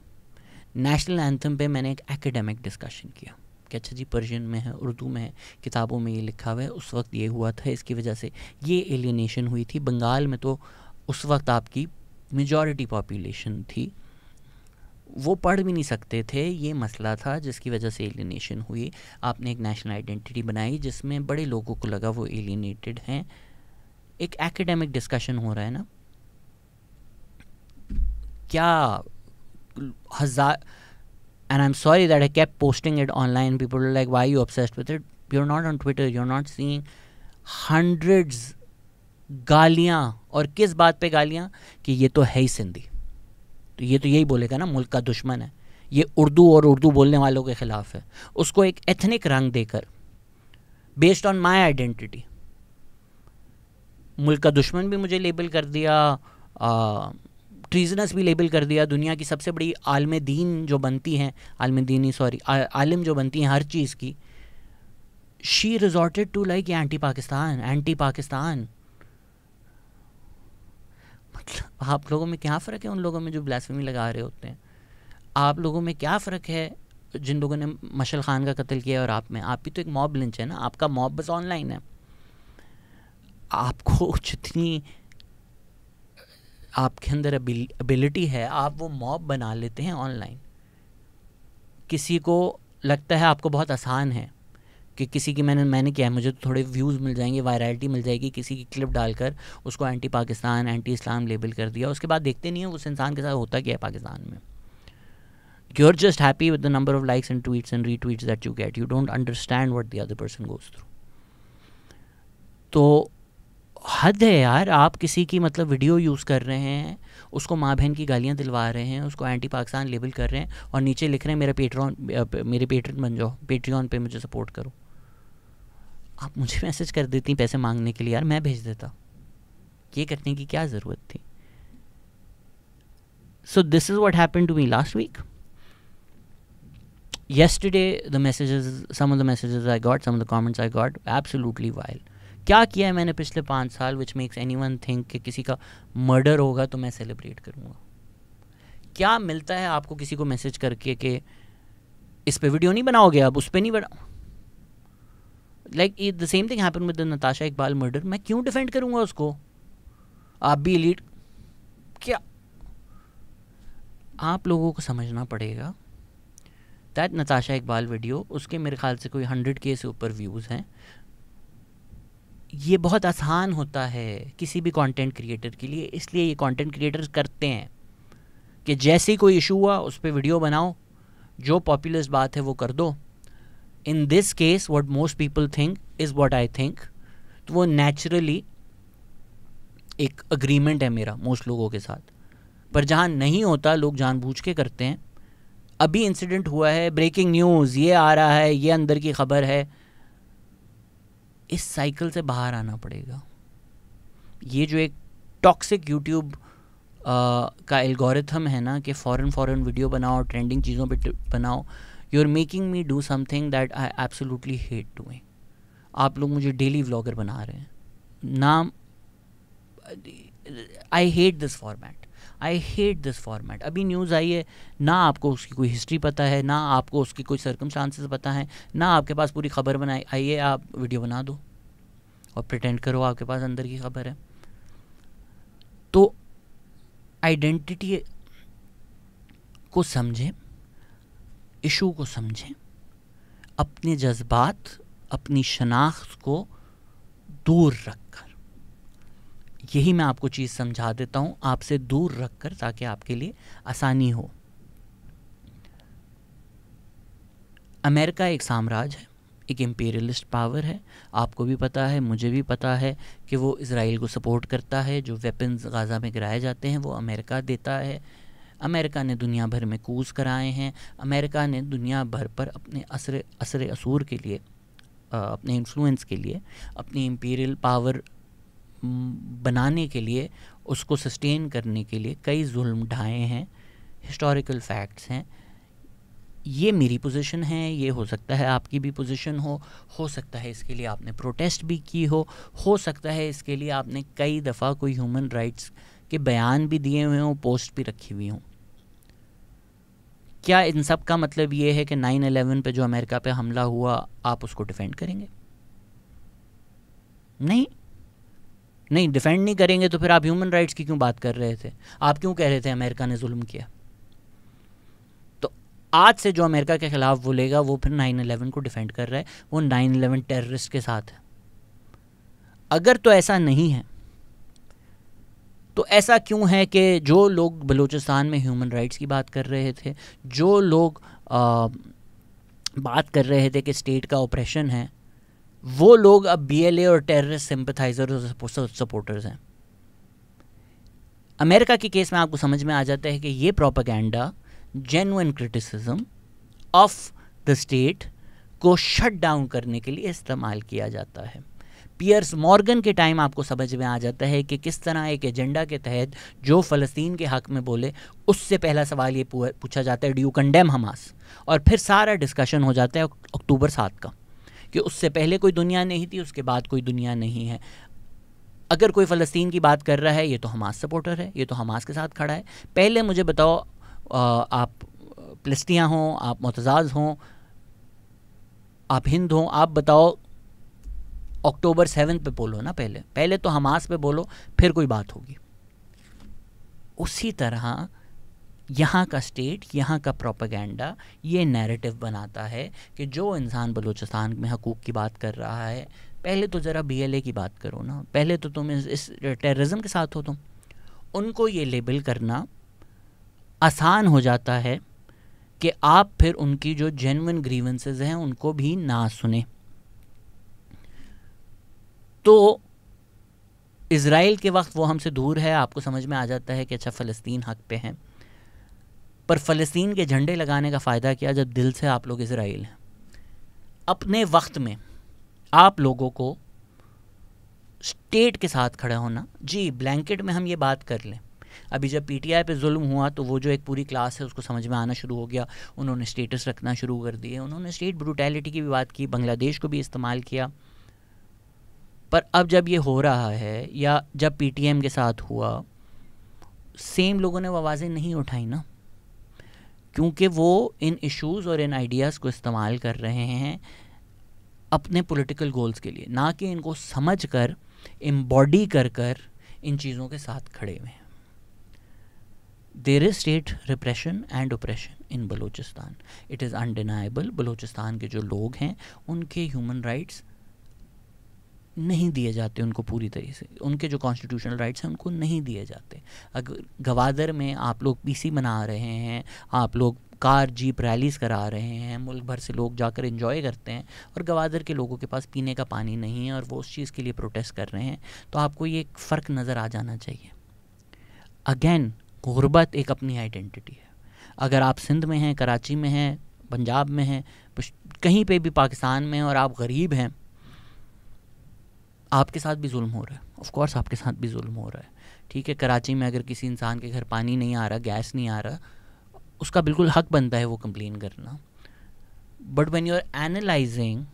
[SPEAKER 1] नेशनल एंथम पे मैंने एक एकेडमिक डिस्कशन किया कि अच्छा जी पर्शियन में है, उर्दू में है, किताबों में ये लिखा हुआ है, उस वक्त ये हुआ था, इसकी वजह से ये एलियनेशन हुई थी. बंगाल में तो उस वक्त आपकी मेजॉरिटी पॉपुलेशन थी, वो पढ़ भी नहीं सकते थे, ये मसला था जिसकी वजह से एलियनेशन हुई. आपने एक नेशनल आइडेंटिटी बनाई जिसमें बड़े लोगों को लगा वो एलियनेटेड हैं. एक एकेडमिक डिस्कशन हो रहा है ना, क्या हजार, and I'm sorry that I kept posting it online. People were like, why are you obsessed with it? You're not on Twitter, you're not seeing hundreds गालियाँ. और किस बात पे गालियाँ? कि ये तो है ही सिंधी, तो ये तो यही बोलेगा ना मुल्क का दुश्मन है, ये उर्दू और उर्दू बोलने वालों के ख़िलाफ़ है. उसको एक एथनिक रंग देकर बेस्ड ऑन माई आइडेंटिटी मुल्क का दुश्मन भी मुझे लेबल कर दिया, ट्रीजनस भी लेबल कर दिया. दुनिया की सबसे बड़ी आलम दीन जो बनती हैं, आलिम जो बनती हैं हर चीज़ की, she resorted to like anti Pakistan. मतलब आप लोगों में क्या फ़र्क है उन लोगों में जो ब्लास्फेमी लगा रहे होते हैं? आप लोगों में क्या फ़र्क है जिन लोगों ने मशल खान का कत्ल किया और आप में? आप भी तो एक मॉब लिंच है ना, आपका मॉब बस ऑनलाइन है. आपको जितनी आपके अंदर एबिलिटी है, आप वो मॉब बना लेते हैं ऑनलाइन. किसी को लगता है आपको बहुत आसान है कि किसी की मैंने किया है, मुझे तो थोड़े व्यूज़ मिल जाएंगे, वायरलिटी मिल जाएगी, किसी की क्लिप डालकर उसको एंटी पाकिस्तान, एंटी इस्लाम लेबल कर दिया. उसके बाद देखते नहीं है उस इंसान के साथ होता क्या है पाकिस्तान में. You're just happy with the number of likes and tweets and retweets that you get. You don't understand what the other person goes through. तो हद है यार. आप किसी की मतलब वीडियो यूज़ कर रहे हैं, उसको माँ बहन की गालियाँ दिलवा रहे हैं, उसको एंटी पाकिस्तान लेबल कर रहे हैं और नीचे लिख रहे हैं मेरे पेट्रन बन जाओ, पेट्रियन पे मुझे सपोर्ट करो. आप मुझे मैसेज कर देती पैसे मांगने के लिए, यार मैं भेज देता. ये करने की क्या ज़रूरत थी? So this is what happened to me last week. Yesterday, some of the messages I got, some of the comments I got, absolutely vile. क्या किया है मैंने पिछले 5 साल which makes anyone think कि किसी का मर्डर होगा तो मैं सेलिब्रेट करूँगा? क्या मिलता है आपको किसी को मैसेज करके कि इस पे वीडियो नहीं बनाओगे, अब उस पे नहीं बना? Like the same thing happen with the Natasha Iqbal murder. मैं क्यों डिफेंड करूँगा उसको? आप भी एलीट, क्या आप लोगों को समझना पड़ेगा दैट नताशा इकबाल वीडियो, उसके मेरे ख्याल से कोई 100K से ऊपर व्यूज़ हैं। ये बहुत आसान होता है किसी भी कंटेंट क्रिएटर के लिए, इसलिए ये कंटेंट क्रिएटर्स करते हैं कि जैसे ही कोई इशू हुआ उस पर वीडियो बनाओ, जो पॉपुलर बात है वो कर दो। In this case what most people think is what I think, तो वो नेचुरली एक अग्रीमेंट है मेरा मोस्ट लोगों के साथ। पर जहाँ नहीं होता लोग जानबूझ के करते हैं। अभी इंसिडेंट हुआ है, ब्रेकिंग न्यूज़, ये आ रहा है, ये अंदर की खबर है। इस साइकिल से बाहर आना पड़ेगा। ये जो एक टॉक्सिक यूट्यूब का एल्गोरिथम है ना कि फ़ौरन वीडियो बनाओ, ट्रेंडिंग चीज़ों पे बनाओ, you are making me do something that I absolutely hate doing. आप लोग मुझे डेली व्लॉगर बना रहे हैं ना, I hate this format, I hate this format. अभी न्यूज़ आई है ना, आपको उसकी कोई हिस्ट्री पता है, ना आपको उसकी कोई सर्कमस्टांसेस पता है, ना आपके पास पूरी खबर बनाई आई है, आप वीडियो बना दो और प्रिटेंड करो आपके पास अंदर की खबर है। तो आइडेंटिटी को समझें, इशू को समझें, अपने जज्बात, अपनी शनाख्त को दूर रखकर, यही मैं आपको चीज़ समझा देता हूँ, आपसे दूर रखकर, ताकि आपके लिए आसानी हो। अमेरिका एक साम्राज्य है, एक इम्पीरियलिस्ट पावर है। आपको भी पता है, मुझे भी पता है कि वो इज़राइल को सपोर्ट करता है। जो वेपन्स गाज़ा में गिराए जाते हैं वो अमेरिका देता है। अमेरिका ने दुनिया भर में कूच कराए हैं। अमेरिका ने दुनिया भर पर अपने असर असूर के लिए, अपने इन्फ्लुएंस के लिए, अपनी इम्पीरियल पावर बनाने के लिए, उसको सस्टेन करने के लिए कई जुल्म ढाए हैं। हिस्टोरिकल फैक्ट्स हैं। ये मेरी पोजीशन है, ये हो सकता है आपकी भी पोजीशन हो सकता है इसके लिए आपने प्रोटेस्ट भी की हो सकता है इसके लिए आपने कई दफ़ा कोई ह्यूमन राइट्स के बयान भी दिए हुए हों, पोस्ट भी रखी हुई हों। क्या इन सब का मतलब ये है कि 9/11 पे जो अमेरिका पे हमला हुआ आप उसको डिफेंड करेंगे? नहीं, डिफेंड नहीं करेंगे तो फिर आप ह्यूमन राइट्स की क्यों बात कर रहे थे? आप क्यों कह रहे थे अमेरिका ने जुल्म किया? तो आज से जो अमेरिका के खिलाफ बोलेगा वो फिर 9/11 को डिफेंड कर रहा है, वो 9/11 टेररिस्ट के साथ है। अगर तो ऐसा नहीं है तो ऐसा क्यों है कि जो लोग बलूचिस्तान में ह्यूमन राइट्स की बात कर रहे थे, जो लोग बात कर रहे थे कि स्टेट का ऑपरेशन है, वो लोग अब BLA और टेररिस्ट सिंपथाइजर्स और सपोर्टर्स हैं? अमेरिका के केस में आपको समझ में आ जाता है कि ये propaganda genuine criticism of the state को शट डाउन करने के लिए इस्तेमाल किया जाता है। पियर्स मॉर्गन के टाइम आपको समझ में आ जाता है कि किस तरह एक एजेंडा के तहत जो फ़लस्तीन के हक़ में बोले, उससे पहला सवाल ये पूछा जाता है, डू यू कंडेम हमास? और फिर सारा डिस्कशन हो जाता है अक्टूबर 7 का, कि उससे पहले कोई दुनिया नहीं थी, उसके बाद कोई दुनिया नहीं है। अगर कोई फ़लस्तीन की बात कर रहा है, ये तो हमास सपोर्टर है, ये तो हमास के साथ खड़ा है। पहले मुझे बताओ, आप फ़लस्तीनी हों, आप मुतज़ाज़ हों, आप हिंद हों, आप बताओ अक्टूबर 7 पे बोलो ना, पहले तो हमास पे बोलो, फिर कोई बात होगी। उसी तरह यहाँ का स्टेट, यहाँ का प्रोपेगेंडा ये नैरेटिव बनाता है कि जो इंसान बलूचिस्तान में हकूक़ की बात कर रहा है, पहले तो ज़रा BLA की बात करो ना, पहले तो तुम इस टेररिज्म के साथ हो। तुम उनको ये लेबल करना आसान हो जाता है कि आप फिर उनकी जो जेन्युइन ग्रीवेंसेस हैं उनको भी ना सुने। तो इज़राइल के वक्त वो हमसे दूर है, आपको समझ में आ जाता है कि अच्छा फ़लस्तीन हक़ पे हैं, पर फ़लस्तीन के झंडे लगाने का फ़ायदा क्या जब दिल से आप लोग इज़राइल हैं। अपने वक्त में आप लोगों को स्टेट के साथ खड़ा होना, जी ब्लैंकेट में हम ये बात कर लें, अभी जब PTI पे जुल्म हुआ तो वो जो एक पूरी क्लास है उसको समझ में आना शुरू हो गया, उन्होंने स्टेटस रखना शुरू कर दिए, उन्होंने स्टेट ब्रूटैलिटी की भी बात की, बांग्लादेश को भी इस्तेमाल किया। पर अब जब ये हो रहा है या जब PTM के साथ हुआ, सेम लोगों ने वो आवाज़ें नहीं उठाई ना, क्योंकि वो इन इश्यूज़ और इन आइडियाज़ को इस्तेमाल कर रहे हैं अपने पॉलिटिकल गोल्स के लिए, ना कि इनको समझ कर एम्बॉडी कर इन चीज़ों के साथ खड़े हुए हैं। There is state repression and oppression in Balochistan, it is undeniable. Balochistan के जो लोग हैं उनके ह्यूमन राइट्स नहीं दिए जाते उनको पूरी तरीके से, उनके जो कॉन्स्टिट्यूशनल राइट्स हैं उनको नहीं दिए जाते। अगर गवादर में आप लोग पीसी बना रहे हैं, आप लोग कार जीप रैलीज़ करा रहे हैं, मुल्क भर से लोग जाकर एंजॉय करते हैं, और गवादर के लोगों के पास पीने का पानी नहीं है और वो उस चीज़ के लिए प्रोटेस्ट कर रहे हैं, तो आपको ये एक फ़र्क नज़र आ जाना चाहिए। अगेन, गुर्बत एक अपनी आइडेंटिटी है। अगर आप सिंध में हैं, कराची में हैं, पंजाब में हैं, कहीं पे भी पाकिस्तान में, और आप गरीब हैं, आपके साथ भी जुल्म हो रहा है। ऑफ कोर्स आपके साथ भी जुल्म हो रहा है। ठीक है, कराची में अगर किसी इंसान के घर पानी नहीं आ रहा, गैस नहीं आ रहा, उसका बिल्कुल हक बनता है वो कंप्लेन करना। But when you are analysing,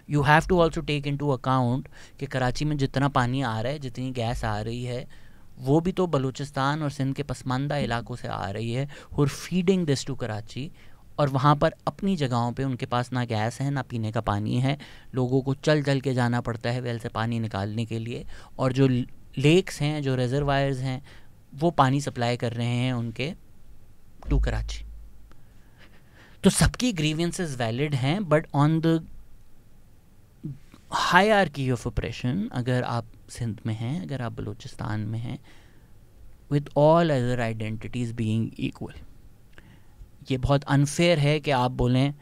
[SPEAKER 1] you have to also take into account कि कराची में जितना पानी आ रहा है, जितनी गैस आ रही है, वो भी तो बलूचिस्तान और सिंध के पसमानदा इलाकों से आ रही है, who are feeding this to Karachi. और वहाँ पर अपनी जगहों पे उनके पास ना गैस है, ना पीने का पानी है, लोगों को चल चल के जाना पड़ता है वेल से पानी निकालने के लिए, और जो लेक्स हैं, जो रिजर्वायर्स हैं, वो पानी सप्लाई कर रहे हैं उनके टू कराची। तो सबकी ग्रीवेंसेस वैलिड हैं, but on the hierarchy of operation, अगर आप सिंध में हैं, अगर आप बलूचिस्तान में हैं, with all other identities being equal, ये बहुत अनफेयर है कि आप बोलें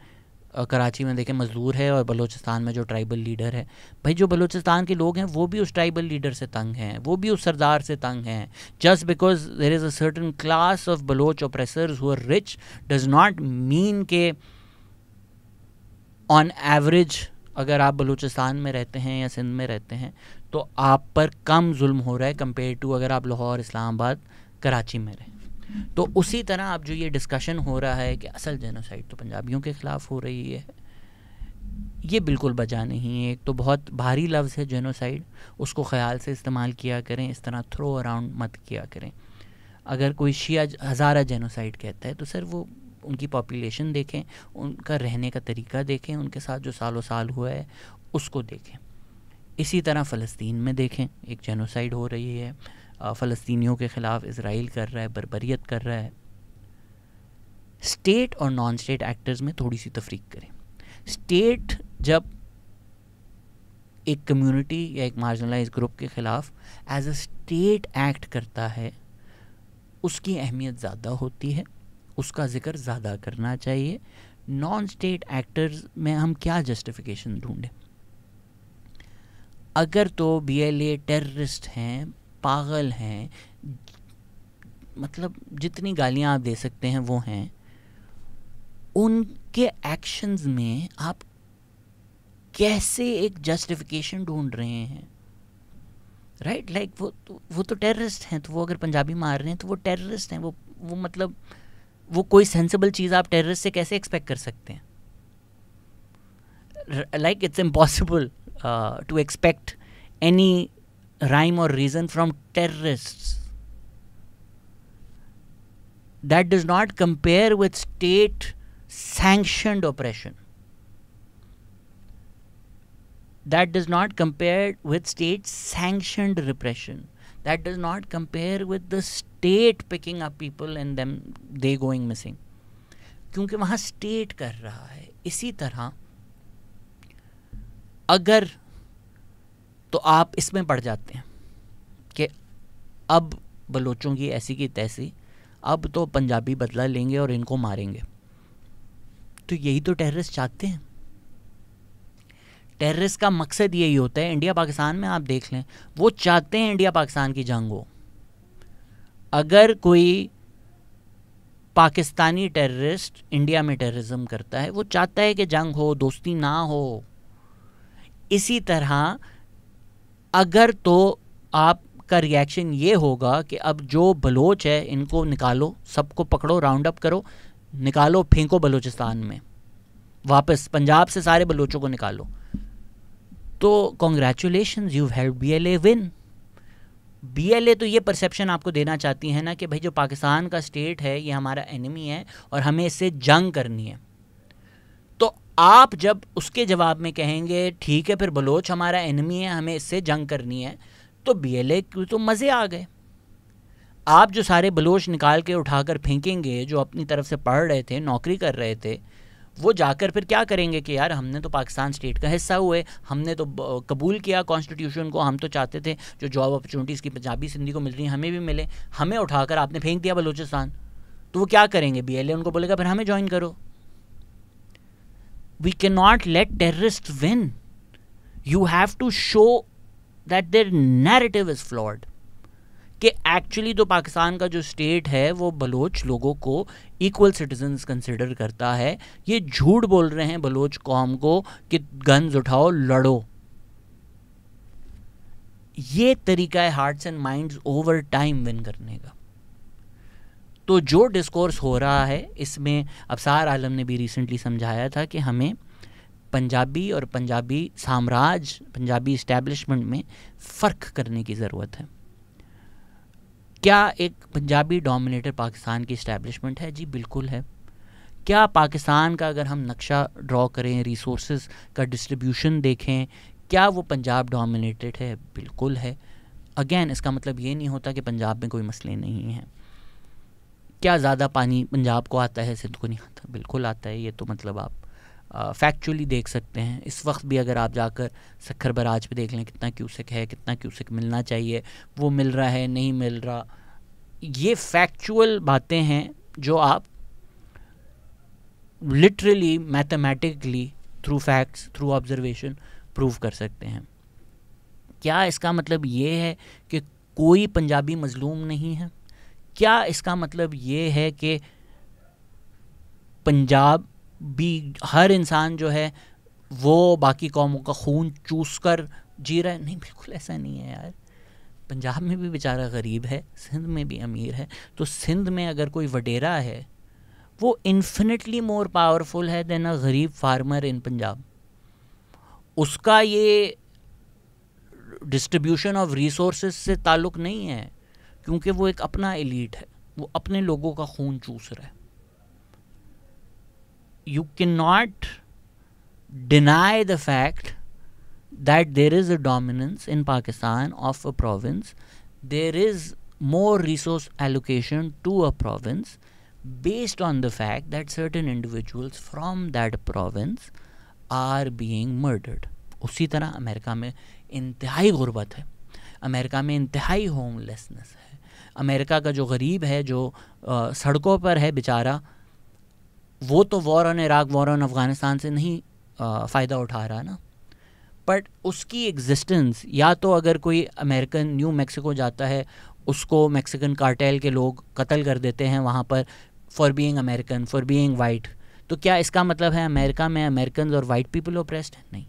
[SPEAKER 1] कराची में देखें मज़दूर है और बलूचिस्तान में जो ट्राइबल लीडर है। भाई, जो बलूचिस्तान के लोग हैं वो भी उस ट्राइबल लीडर से तंग हैं, वो भी उस सरदार से तंग हैं। Just because there is a certain class of Baloch oppressors who are rich does not mean के ऑन एवरेज अगर आप बलूचिस्तान में रहते हैं या सिंध में रहते हैं तो आप पर कम जुल्म हो रहा है कंपेयर टू अगर आप लाहौर, इस्लामाबाद, कराची में रहें। तो उसी तरह अब जो ये डिस्कशन हो रहा है कि असल जेनोसाइड तो पंजाबियों के ख़िलाफ़ हो रही है, ये बिल्कुल बजा नहीं है। एक तो बहुत भारी लफ्ज़ है जेनोसाइड, उसको ख़याल से इस्तेमाल किया करें, इस तरह थ्रो अराउंड मत किया करें। अगर कोई शिया हज़ारा जेनोसाइड कहता है तो सर वो उनकी पॉपुलेशन देखें, उनका रहने का तरीका देखें, उनके साथ जो सालों साल हुआ है उसको देखें। इसी तरह फ़लस्तीन में देखें, एक जेनोसाइड हो रही है, फ़लस्तीनियों के ख़िलाफ़ इज़राइल कर रहा है, बर्बरियत कर रहा है। स्टेट और नॉन स्टेट एक्टर्स में थोड़ी सी तफरीक करें। स्टेट जब एक कम्युनिटी या एक मार्जिनलाइज ग्रुप के ख़िलाफ़ एज अ स्टेट एक्ट करता है, उसकी अहमियत ज़्यादा होती है, उसका ज़िक्र ज़्यादा करना चाहिए। नॉन स्टेट एक्टर्स में हम क्या जस्टिफिकेशन ढूंढें? अगर तो BLA टेररिस्ट हैं, पागल हैं, मतलब जितनी गालियां आप दे सकते हैं वो हैं, उनके एक्शंस में आप कैसे एक जस्टिफिकेशन ढूंढ रहे हैं? राइट, लाइक वो तो टेररिस्ट हैं, तो वो अगर पंजाबी मार रहे हैं तो वो टेररिस्ट हैं। वो मतलब वो कोई सेंसिबल चीज़ आप टेररिस्ट से कैसे एक्सपेक्ट कर सकते हैं? Like it's impossible to expect any rhyme or reason from terrorists. That does not compare with state sanctioned oppression. That does not compare with state sanctioned repression. That does not compare with the state picking up people and them they going missing. क्योंकि वहाँ state कर रहा है। इसी तरह अगर तो आप इसमें पड़ जाते हैं कि अब बलोचों की ऐसी की तैसी, अब तो पंजाबी बदला लेंगे और इनको मारेंगे। तो यही तो टेररिस्ट चाहते हैं। टेररिस्ट का मकसद यही होता है। इंडिया पाकिस्तान में आप देख लें, वो चाहते हैं इंडिया पाकिस्तान की जंग हो। अगर कोई पाकिस्तानी टेररिस्ट इंडिया में टेररिज्म करता है, वो चाहता है कि जंग हो, दोस्ती ना हो। इसी तरह अगर तो आपका रिएक्शन ये होगा कि अब जो बलोच है इनको निकालो, सबको पकड़ो, राउंड अप करो, निकालो, फेंको बलूचिस्तान में, वापस पंजाब से सारे बलोचों को निकालो, तो congratulations, you helped BLA win. BLA तो ये परसेप्शन आपको देना चाहती है ना कि भाई जो पाकिस्तान का स्टेट है ये हमारा एनिमी है और हमें इससे जंग करनी है। तो आप जब उसके जवाब में कहेंगे ठीक है फिर बलोच हमारा एनिमी है, हमें इससे जंग करनी है, तो BLA के तो मज़े आ गए। आप जो सारे बलोच निकाल के उठाकर फेंकेंगे जो अपनी तरफ से पढ़ रहे थे, नौकरी कर रहे थे, वो जाकर फिर क्या करेंगे कि यार हमने तो पाकिस्तान स्टेट का हिस्सा हुए, हमने तो कबूल किया कॉन्स्टिट्यूशन को, हम तो चाहते थे जो जॉब अपॉर्चुनिटीज़ की पंजाबी सिंधी को मिल रही हैं हमें भी मिले, हमें उठाकर आपने फेंक दिया बलूचिस्तान। तो वो क्या करेंगे? BLA उनको बोलेगा फिर हमें ज्वाइन करो। We can not let terrorist win. You have to show that their narrative is flawed, कि एक्चुअली तो पाकिस्तान का जो स्टेट है वो बलोच लोगों को इक्वल सिटीजन्स कंसिडर करता है। ये झूठ बोल रहे हैं बलोच कौम को कि गन्स उठाओ लड़ो। ये तरीका है hearts and minds over time win करने का। तो जो डिस्कोर्स हो रहा है इसमें अफसार आलम ने भी रिसेंटली समझाया था कि हमें पंजाबी और पंजाबी साम्राज्य, पंजाबी इस्टेब्लिशमेंट में फ़र्क करने की ज़रूरत है। क्या एक पंजाबी डोमिनेटेड पाकिस्तान की इस्टेब्लिशमेंट है? जी बिल्कुल है। क्या पाकिस्तान का अगर हम नक्शा ड्रॉ करें, रिसोर्सेज का डिस्ट्रीब्यूशन देखें, क्या वो पंजाब डोमिनेटेड है? बिल्कुल है। अगेन इसका मतलब ये नहीं होता कि पंजाब में कोई मसले नहीं हैं। क्या ज़्यादा पानी पंजाब को आता है, सिंध को नहीं आता? बिल्कुल आता है। ये तो मतलब आप फैक्चुअली देख सकते हैं। इस वक्त भी अगर आप जाकर सखर बराज पे देख लें कितना क्यूसेक है, कितना क्यूसेक मिलना चाहिए, वो मिल रहा है नहीं मिल रहा, ये फैक्चुअल बातें हैं जो आप literally mathematically through facts, through observation prove कर सकते हैं। क्या इसका मतलब ये है कि कोई पंजाबी मजलूम नहीं है? क्या इसका मतलब ये है कि पंजाब भी हर इंसान जो है वो बाकी कौमों का खून चूस कर जी रहा है? नहीं, बिल्कुल ऐसा नहीं है यार। पंजाब में भी बेचारा गरीब है, सिंध में भी अमीर है। तो सिंध में अगर कोई वडेरा है वो इन्फिनिटली मोर पावरफुल है देन अ गरीब फार्मर इन पंजाब। उसका ये डिस्ट्रीब्यूशन ऑफ रिसोर्सेज से ताल्लुक़ नहीं है, क्योंकि वो एक अपना एलीट है, वो अपने लोगों का खून चूस रहा है। You cannot deny the fact that there is a dominance in Pakistan of a province. There is more resource allocation to a province based on the fact that certain individuals from that province are being murdered. उसी तरह America में इंतहाई गुर्बत है, America में इंतहाई homelessness है। America का जो गरीब है, जो सड़कों पर है बेचारा, वो तो war on Iraq, war on Afghanistan से नहीं फ़ायदा उठा रहा ना, बट उसकी एग्जिस्टेंस, या तो अगर कोई अमेरिकन न्यू मैक्सिको जाता है उसको मैक्सिकन कार्टेल के लोग कत्ल कर देते हैं वहाँ पर for being American, for being white, तो क्या इसका मतलब है अमेरिका में अमेरिकन और वाइट पीपल ओप्रेस्ड है? नहीं,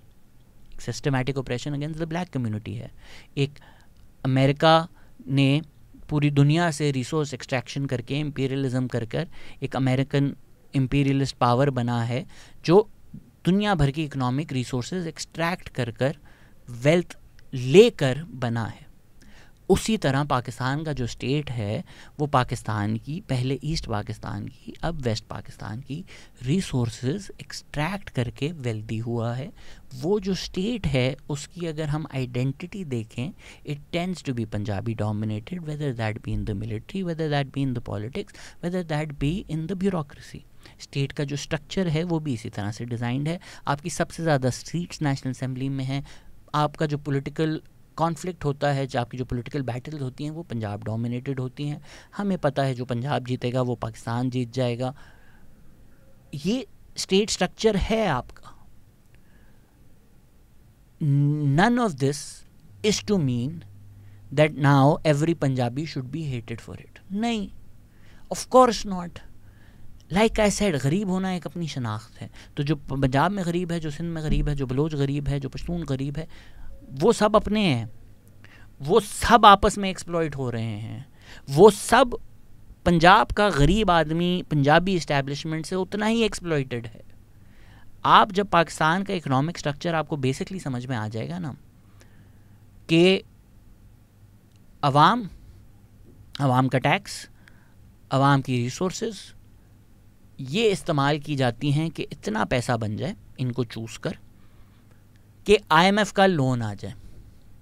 [SPEAKER 1] systematic oppression against the black community है। एक अमेरिका ने पूरी दुनिया से रिसोर्स एक्सट्रैक्शन करके, इम्पीरियलिज्म कर एक अमेरिकन इम्पीरियलिस्ट पावर बना है जो दुनिया भर की इकोनॉमिक रिसोर्सेज एक्सट्रैक्ट कर वेल्थ लेकर बना है। उसी तरह पाकिस्तान का जो स्टेट है वो पाकिस्तान की, पहले ईस्ट पाकिस्तान की, अब वेस्ट पाकिस्तान की रिसोर्सेज एक्सट्रैक्ट करके वेल्दी हुआ है। वो जो स्टेट है उसकी अगर हम आइडेंटिटी देखें, it tends to be Punjabi dominated, whether that be in the military, whether that be in the politics, whether that be in the bureaucracy. State का जो स्ट्रक्चर है वो भी इसी तरह से डिज़ाइंड है। आपकी सबसे ज़्यादा सीट्स नेशनल असेंबली में हैं। आपका जो पॉलिटिकल कॉन्फ्लिक्ट होता है, जो आपकी जो पॉलिटिकल बैटल्स होती हैं वो पंजाब डोमिनेटेड होती हैं। हमें पता है जो पंजाब जीतेगा वो पाकिस्तान जीत जाएगा। ये स्टेट स्ट्रक्चर है आपका। None of this is to mean that now every Punjabi should be hated for it. नहीं, of course not. Like I said, गरीब होना एक अपनी शनाख्त है। तो जो पंजाब में गरीब है, जो सिंध में गरीब है, जो बलोच गरीब है, जो पश्तून गरीब है, वो सब अपने हैं। वो सब आपस में एक्सप्लॉइट हो रहे हैं। वो सब पंजाब का गरीब आदमी पंजाबी इस्टेब्लिशमेंट से उतना ही एक्सप्लॉइटेड है। आप जब पाकिस्तान का इकोनॉमिक स्ट्रक्चर आपको बेसिकली समझ में आ जाएगा ना कि अवाम का टैक्स, अवाम की रिसोर्सेज ये इस्तेमाल की जाती हैं कि इतना पैसा बन जाए इनको चूस कर कि IMF का लोन आ जाए।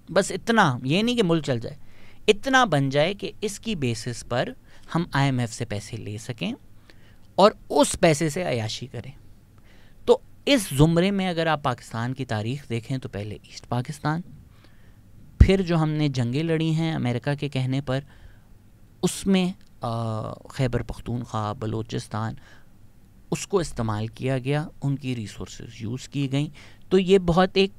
[SPEAKER 1] बस इतना, ये नहीं कि मुल्क चल जाए, इतना बन जाए कि इसकी बेसिस पर हम IMF से पैसे ले सकें और उस पैसे से अयाशी करें। तो इस ज़ुमरे में अगर आप पाकिस्तान की तारीख़ देखें तो पहले ईस्ट पाकिस्तान, फिर जो हमने जंगें लड़ी हैं अमेरिका के कहने पर, उसमें खैबर पख्तूनख्वा, बलूचिस्तान, उसको इस्तेमाल किया गया, उनकी रिसोर्सेज यूज़ की गई। तो ये बहुत एक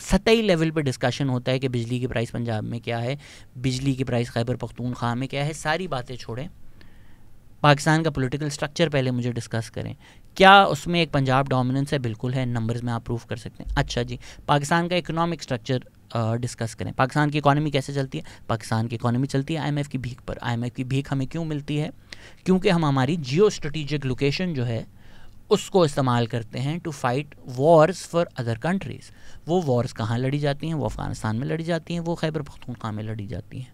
[SPEAKER 1] सतही लेवल पे डिस्कशन होता है कि बिजली की प्राइस पंजाब में क्या है, बिजली की प्राइस खैबर पख्तूनख्वा में क्या है। सारी बातें छोड़ें, पाकिस्तान का पॉलिटिकल स्ट्रक्चर पहले मुझे डिस्कस करें। क्या उसमें एक पंजाब डोमिनेंस है? बिल्कुल है, नंबर्स में आप प्रूफ कर सकते हैं। अच्छा जी, पाकिस्तान का इकोनॉमिक स्ट्रक्चर डिस्कस करें। पाकिस्तान की इकॉनमी कैसे चलती है? पाकिस्तान की इकॉनमी चलती है IMF की भीख पर। IMF की भीख हमें क्यों मिलती है? क्योंकि हम हमारी जियो स्ट्रेटिजिक लोकेशन जो है उसको इस्तेमाल करते हैं to fight wars for other countries. वो वॉर्स कहाँ लड़ी जाती हैं? वो अफ़गानिस्तान में लड़ी जाती हैं, वो खैबर पख्तूनख्वा में लड़ी जाती हैं।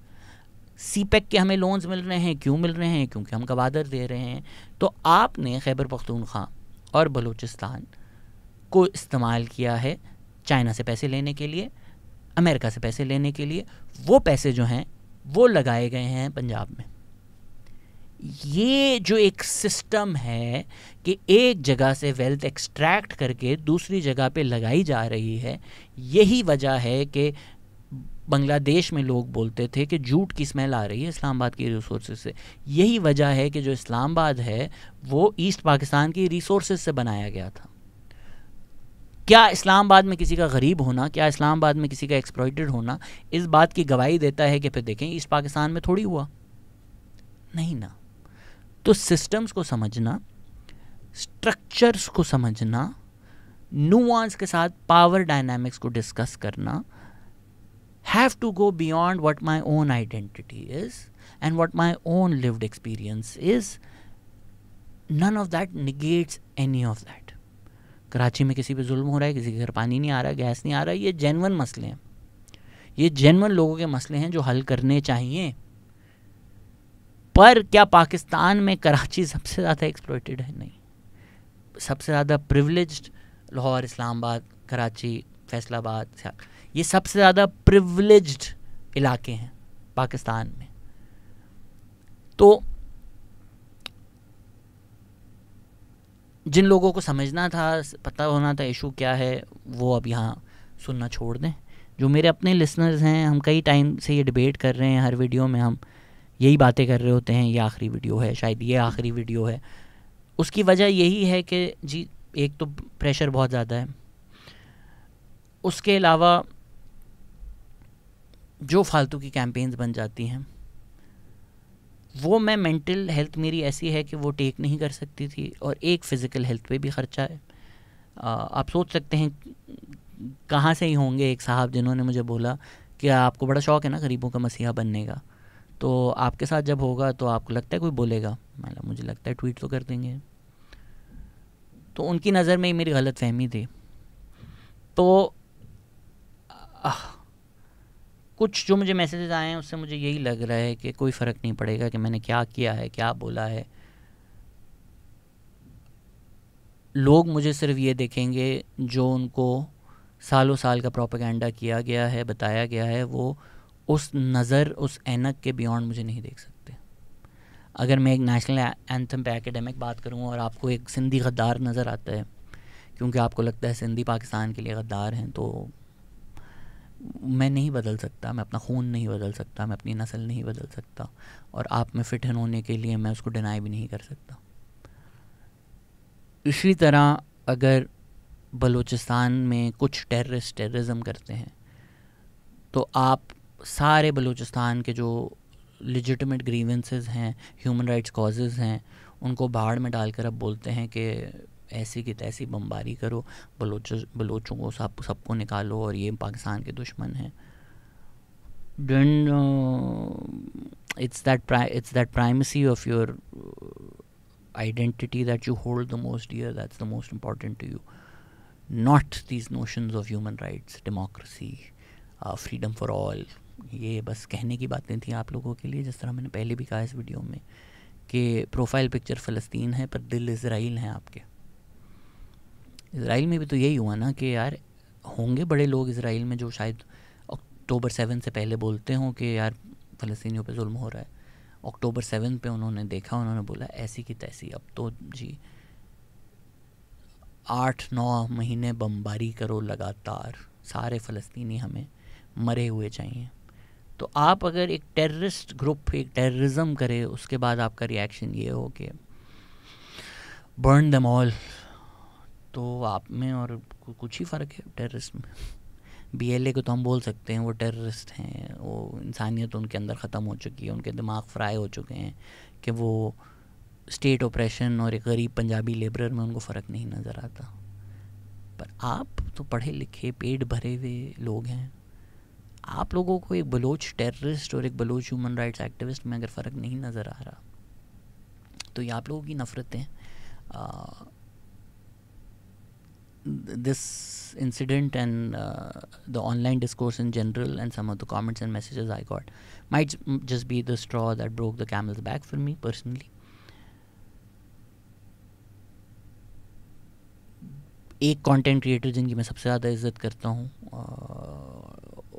[SPEAKER 1] CPEC के हमें लोन्स मिल रहे हैं, क्यों मिल रहे हैं? क्योंकि हम गवादर दे रहे हैं। तो आपने खैबर पख्तूनख्वा और बलूचिस्तान को इस्तेमाल किया है चाइना से पैसे लेने के लिए, अमेरिका से पैसे लेने के लिए। वो पैसे जो हैं वो लगाए गए हैं पंजाब में। ये जो एक सिस्टम है कि एक जगह से वेल्थ एक्सट्रैक्ट करके दूसरी जगह पे लगाई जा रही है, यही वजह है कि बांग्लादेश में लोग बोलते थे कि जूट की स्मेल आ रही है इस्लामाबाद की रिसोर्सेज से। यही वजह है कि जो इस्लामाबाद है वो ईस्ट पाकिस्तान की रिसोर्सेज से बनाया गया था। क्या इस्लामाबाद में किसी का गरीब होना, क्या इस्लामाबाद में किसी का एक्सप्लॉइटेड होना इस बात की गवाही देता है कि फिर देखें ईस्ट पाकिस्तान में थोड़ी हुआ? नहीं ना। तो सिस्टम्स को समझना, स्ट्रक्चर्स को समझना, नुआंस के साथ पावर डायनामिक्स को डिस्कस करना, have to go beyond what my own identity is and what my own lived experience is. None of that negates any of that. Karachi में किसी पे जुल्म हो रहा है, किसी के घर पानी नहीं आ रहा, गैस नहीं आ रहा, ये जेन्युइन मसले हैं, ये जेन्युइन लोगों के मसले हैं जो हल करने चाहिए। पर क्या पाकिस्तान में कराची सबसे ज़्यादा एक्सप्लॉइटेड है? नहीं। सबसे ज़्यादा प्रिविलेज्ड लाहौर, इस्लामाबाद, कराची, फैसलाबाद, ये सबसे ज़्यादा प्रिविलेज्ड इलाके हैं पाकिस्तान में। तो जिन लोगों को समझना था, पता होना था इशू क्या है, वो अब यहाँ सुनना छोड़ दें। जो मेरे अपने लिसनर्स हैं, हम कई टाइम से ये डिबेट कर रहे हैं, हर वीडियो में हम यही बातें कर रहे होते हैं, ये आखिरी वीडियो है, शायद ये आखिरी वीडियो है। उसकी वजह यही है कि जी एक तो प्रेशर बहुत ज़्यादा है, उसके अलावा जो फालतू की कैंपेन्स बन जाती हैं वो, मैं मेंटल हेल्थ मेरी ऐसी है कि वो टेक नहीं कर सकती थी, और एक फ़िज़िकल हेल्थ पे भी ख़र्चा है। आप सोच सकते हैं कहाँ से ही होंगे एक साहब जिन्होंने मुझे बोला कि आपको बड़ा शौक़ है ना गरीबों का मसीहा बनने का, तो आपके साथ जब होगा तो आपको लगता है कोई बोलेगा? मुझे लगता है ट्वीट तो कर देंगे। तो उनकी नज़र में मेरी गलत फहमी थी। तो कुछ जो मुझे मैसेजेस आए हैं उससे मुझे यही लग रहा है कि कोई फ़र्क नहीं पड़ेगा कि मैंने क्या किया है, क्या बोला है। लोग मुझे सिर्फ ये देखेंगे जो उनको सालों साल का प्रोपेगेंडा किया गया है, बताया गया है, वो उस नज़र, उस ऐनक के बियॉन्ड मुझे नहीं देख सकते। अगर मैं एक नेशनल एंथम पे एकेडमिक बात करूँ और आपको एक सिंधी गद्दार नज़र आता है, क्योंकि आपको लगता है सिंधी पाकिस्तान के लिए गद्दार हैं, तो मैं नहीं बदल सकता, मैं अपना खून नहीं बदल सकता, मैं अपनी नस्ल नहीं बदल सकता, और आप में फिट होने के लिए मैं उसको डिनाई भी नहीं कर सकता। इसी तरह अगर बलूचिस्तान में कुछ टेररिज्म करते हैं तो आप सारे बलूचिस्तान के जो लेजिटिमेट ग्रीवेंसेस हैं, ह्यूमन राइट्स कॉजेज़ हैं, उनको बाढ़ में डालकर अब बोलते हैं कि ऐसी की तैसी बमबारी करो, बलोचों को सबको निकालो और ये पाकिस्तान के दुश्मन हैं। Then it's that primacy of your identity that you hold the most dear, that's the most important to you, not these notions of human rights, democracy, freedom for all. ये बस कहने की बातें थी आप लोगों के लिए, जिस तरह मैंने पहले भी कहा इस वीडियो में कि प्रोफाइल पिक्चर फ़लस्तीन है पर दिल इज़राइल हैं आपके। इज़राइल में भी तो यही हुआ ना कि यार होंगे बड़े लोग इज़राइल में जो शायद अक्टूबर 7 से पहले बोलते हों कि यार फ़लस्तीनियों पे जुल्म हो रहा है, अक्टूबर 7 पे उन्होंने देखा, उन्होंने बोला ऐसी की तैसी, अब तो जी 8-9 महीने बमबारी करो लगातार, सारे फ़लस्तीनी हमें मरे हुए चाहिए। तो आप अगर एक टेररिस्ट ग्रुप एक टेररिज्म करे, उसके बाद आपका रिएक्शन ये हो कि बर्न देम ऑल, तो आप में और कुछ ही फ़र्क है टेररिस्ट में। BLA को तो हम बोल सकते हैं वो टेररिस्ट हैं, वो इंसानियत उनके अंदर ख़त्म हो चुकी है, उनके दिमाग फ्राई हो चुके हैं कि वो स्टेट ऑपरेशन और एक गरीब पंजाबी लेबरर में उनको फ़र्क नहीं नज़र आता। पर आप तो पढ़े लिखे पेट भरे हुए लोग हैं, आप लोगों को एक बलोच टेररिस्ट और एक बलोच ह्यूमन राइट्स एक्टिविस्ट में अगर फ़र्क नहीं नज़र आ रहा, तो ये आप लोगों की नफ़रतें, this incident and the online discourse in general and some of the comments and messages I got might just be the straw that broke the camel's back for me personally. एक कंटेंट क्रिएटर जिनकी मैं सबसे ज़्यादा इज़्ज़त करता हूँ,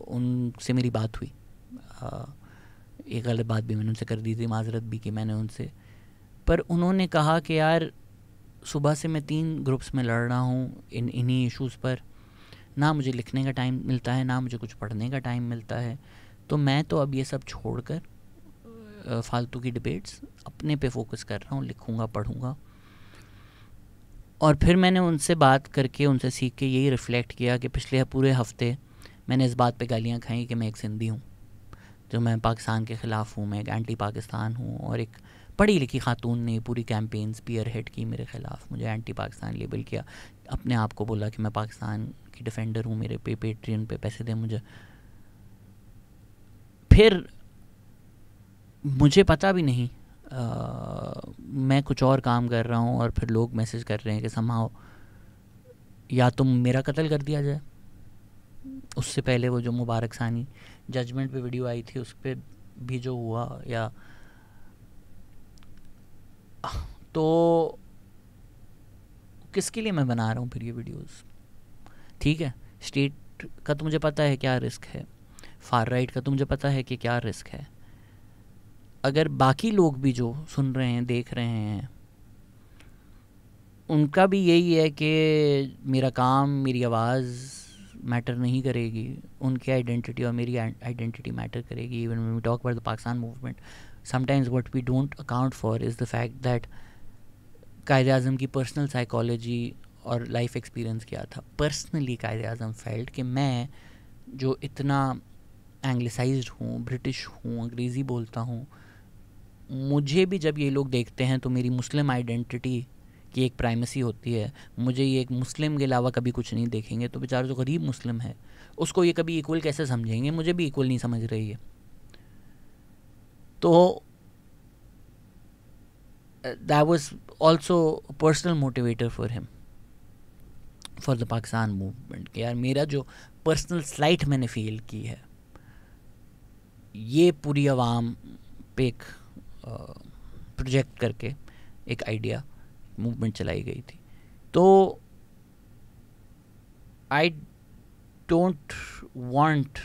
[SPEAKER 1] उनसे मेरी बात हुई, एक गलत बात भी मैंने उनसे कर दी थी, माजरत भी की मैंने उनसे, पर उन्होंने कहा कि यार सुबह से मैं 3 ग्रुप्स में लड़ रहा हूँ इन्हीं इश्यूज़ पर, ना मुझे लिखने का टाइम मिलता है, ना मुझे कुछ पढ़ने का टाइम मिलता है, तो मैं तो अब ये सब छोड़कर फालतू की डिबेट्स अपने पे फोकस कर रहा हूँ, लिखूँगा पढ़ूँगा। और फिर मैंने उनसे बात करके उनसे सीख के यही रिफ़्लेक्ट किया कि पिछले पूरे हफ़्ते मैंने इस बात पे गालियाँ खाई कि मैं एक सिंधी हूँ, जो मैं पाकिस्तान के ख़िलाफ़ हूँ, मैं एक एंटी पाकिस्तान हूँ, और एक पढ़ी लिखी खातून ने पूरी कैंपेन स्पीयर हेड की मेरे ख़िलाफ़, मुझे एंटी पाकिस्तान लेबल किया, अपने आप को बोला कि मैं पाकिस्तान की डिफेंडर हूँ, मेरे पे पेट्रियन पे पैसे दे मुझे। फिर मुझे पता भी नहीं, मैं कुछ और काम कर रहा हूँ और फिर लोग मैसेज कर रहे हैं कि समहाउ या तो मेरा कत्ल कर दिया जाए। उससे पहले वो जो मुबारक सानी जजमेंट पे वीडियो आई थी, उस पर भी जो हुआ, या तो किसके लिए मैं बना रहा हूँ फिर ये वीडियोस? ठीक है, स्टेट का तो मुझे पता है क्या रिस्क है, फार राइट का तो मुझे पता है कि क्या रिस्क है। अगर बाकी लोग भी जो सुन रहे हैं, देख रहे हैं, उनका भी यही है कि मेरा काम, मेरी आवाज़ मैटर नहीं करेगी, उनकी आइडेंटिटी और मेरी आइडेंटिटी मैटर करेगी। Even when we talk about the Pakistan movement, sometimes what we don't account for is the fact that Quaid-e-Azam की पर्सनल साइकोलॉजी और लाइफ एक्सपीरियंस क्या था। पर्सनली कायद-ए-आज़म फेल्ट कि मैं जो इतना एंग्लिसाइज्ड हूँ, ब्रिटिश हूँ, अंग्रेज़ी बोलता हूँ, मुझे भी जब ये लोग देखते हैं तो मेरी मुस्लिम आइडेंटिटी की एक प्राइमेसी होती है, मुझे ये एक मुस्लिम के अलावा कभी कुछ नहीं देखेंगे, तो बेचारा जो गरीब मुस्लिम है उसको ये कभी इक्वल कैसे समझेंगे? मुझे भी इक्वल नहीं समझ रही है। तो that was also a personal motivator for him, for the Pakistan movement, कि यार मेरा जो पर्सनल स्लाइट मैंने फील की है, ये पूरी आवाम पे एक प्रोजेक्ट करके एक आइडिया मूवमेंट चलाई गई थी। तो I don't want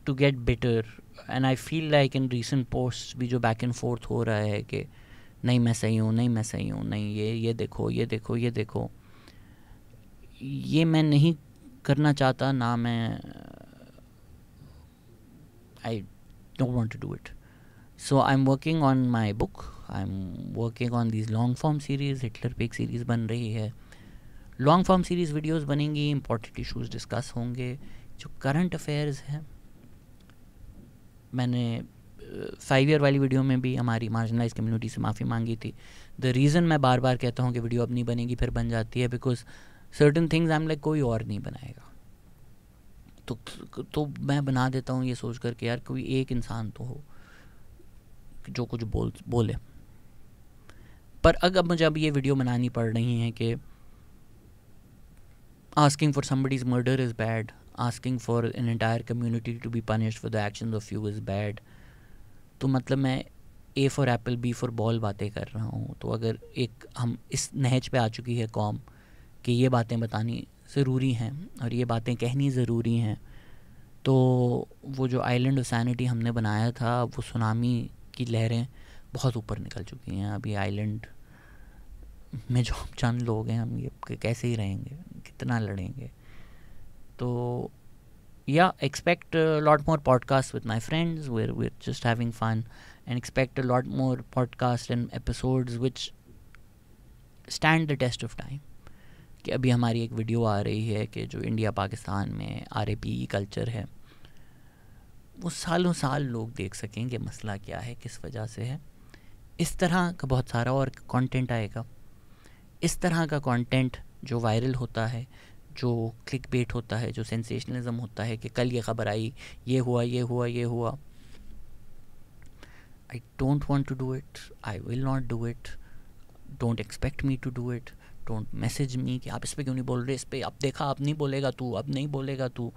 [SPEAKER 1] to get bitter, and I feel like in recent post भी जो बैक एंड फोर्थ हो रहा है कि नहीं मैं सही हूँ, नहीं मैं सही हूँ, नहीं ये देखो, ये देखो, ये देखो, ये मैं नहीं करना चाहता, ना मैं, I don't want to do it. So I am working on my book, I am working on this long form series. Hitler पे एक सीरीज़ बन रही है, लॉन्ग फॉर्म सीरीज़ वीडियोस बनेंगी, इंपॉर्टेंट इश्यूज डिस्कस होंगे, जो करंट अफेयर्स हैं। मैंने 5 ईयर वाली वीडियो में भी हमारी मार्जिनलाइज कम्युनिटी से माफ़ी मांगी थी। द रीज़न मैं बार बार कहता हूँ कि वीडियो अब नहीं बनेगी फिर बन जाती है, because certain things I am like कोई और नहीं बनाएगा, तो मैं बना देता हूँ ये सोच कर कि यार कोई एक इंसान तो हो जो कुछ बोले। पर अगर मुझे अब ये वीडियो बनानी पड़ रही है कि asking for somebody's murder is bad, asking for an entire community to be punished for the actions of few is bad, तो मतलब मैं A for apple, B for ball बातें कर रहा हूँ। तो अगर एक हम इस नहज पे आ चुकी है कौम कि ये बातें बतानी ज़रूरी हैं और ये बातें कहनी ज़रूरी हैं, तो वो जो आइलैंड ऑफ सैनिटी हमने बनाया था, वो सुनामी की लहरें बहुत ऊपर निकल चुकी हैं। अभी आइलैंड में जो हम चंद लोग हैं, हम ये कैसे ही रहेंगे, कितना लड़ेंगे। तो yeah, expect a lot more podcasts with my friends where we're just having fun, and expect a lot more podcasts and episodes which stand the test of time. कि अभी हमारी एक वीडियो आ रही है कि जो इंडिया पाकिस्तान में RAPE कल्चर है, वो सालों साल लोग देख सकेंगे मसला क्या है, किस वजह से है। इस तरह का बहुत सारा और कंटेंट आएगा। इस तरह का कंटेंट जो वायरल होता है, जो क्लिक बेट होता है, जो सेंसेशनलिज्म होता है कि कल ये ख़बर आई, ये हुआ, ये हुआ, ये हुआ। I don't want to do it, I will not do it, don't expect me to do it, don't message me कि आप इस पर क्यों नहीं बोल रहे, इस पर अब देखा, अब नहीं बोलेगा तू, अब नहीं बोलेगा तू।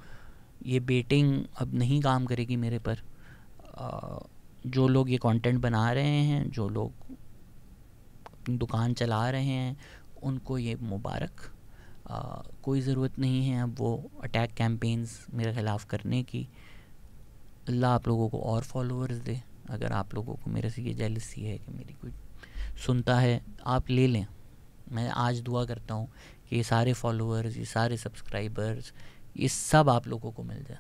[SPEAKER 1] ये बेटिंग अब नहीं काम करेगी मेरे पर। जो लोग ये कंटेंट बना रहे हैं, जो लोग अपनी दुकान चला रहे हैं, उनको ये मुबारक। कोई ज़रूरत नहीं है अब वो अटैक कैंपेन्स मेरे ख़िलाफ़ करने की। अल्लाह आप लोगों को और फॉलोअर्स दे। अगर आप लोगों को मेरे से ये जेलसी है कि मेरी कोई सुनता है, आप ले लें। मैं आज दुआ करता हूँ कि ये सारे फॉलोअर्स, ये सारे सब्सक्राइबर्स, ये सब आप लोगों को मिल जाए,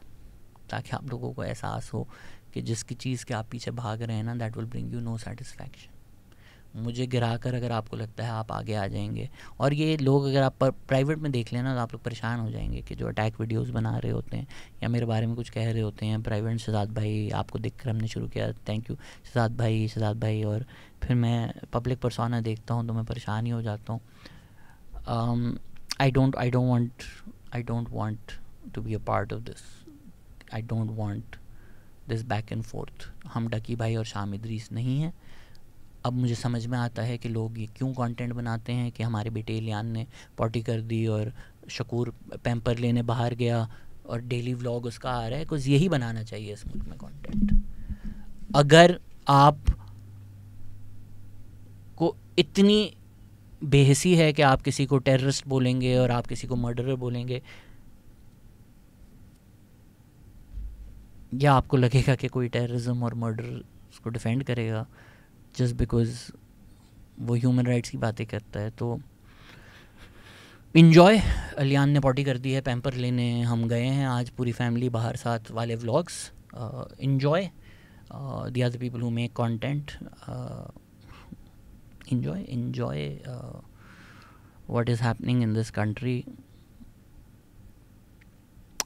[SPEAKER 1] ताकि आप लोगों को एहसास हो कि जिसकी चीज़ के आप पीछे भाग रहे हैं ना, that will bring you know satisfaction. मुझे गिरा कर अगर आपको लगता है आप आगे आ जाएंगे, और ये लोग अगर आप प्राइवेट में देख लेना, तो आप लोग परेशान हो जाएंगे कि जो अटैक वीडियोस बना रहे होते हैं या मेरे बारे में कुछ कह रहे होते हैं प्राइवेट। शहजाद भाई आपको देखकर हमने शुरू किया, थैंक यू शहजाद भाई। और फिर मैं पब्लिक पर्सोना देखता हूँ तो मैं परेशान ही हो जाता हूँ। I don't want to be a part of this. I don't want this back and forth. हम डकी भाई और शाम इदरीस नहीं हैं। अब मुझे समझ में आता है कि लोग ये क्यों कंटेंट बनाते हैं कि हमारे बेटे इलियान ने पॉटी कर दी और शकूर पैम्पर लेने बाहर गया और डेली व्लॉग उसका आ रहा है। कुछ यही बनाना चाहिए इस मुल्क में कंटेंट। अगर आप को इतनी बेहसी है कि आप किसी को टेररिस्ट बोलेंगे और आप किसी को मर्डरर बोलेंगे, या आपको लगेगा कि कोई टेररिज्म और मर्डर उसको डिफेंड करेगा जस्ट बिकॉज वो ह्यूमन राइट्स की बातें करता है, तो इन्जॉय। अलियान ने पॉटी कर दी है, पैम्पर लेने हम गए हैं आज पूरी फैमिली बाहर साथ वाले vlogs. Enjoy the other people who make content. enjoy what is happening in this country.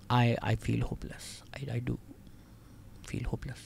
[SPEAKER 1] I feel hopeless. I do feel hopeless.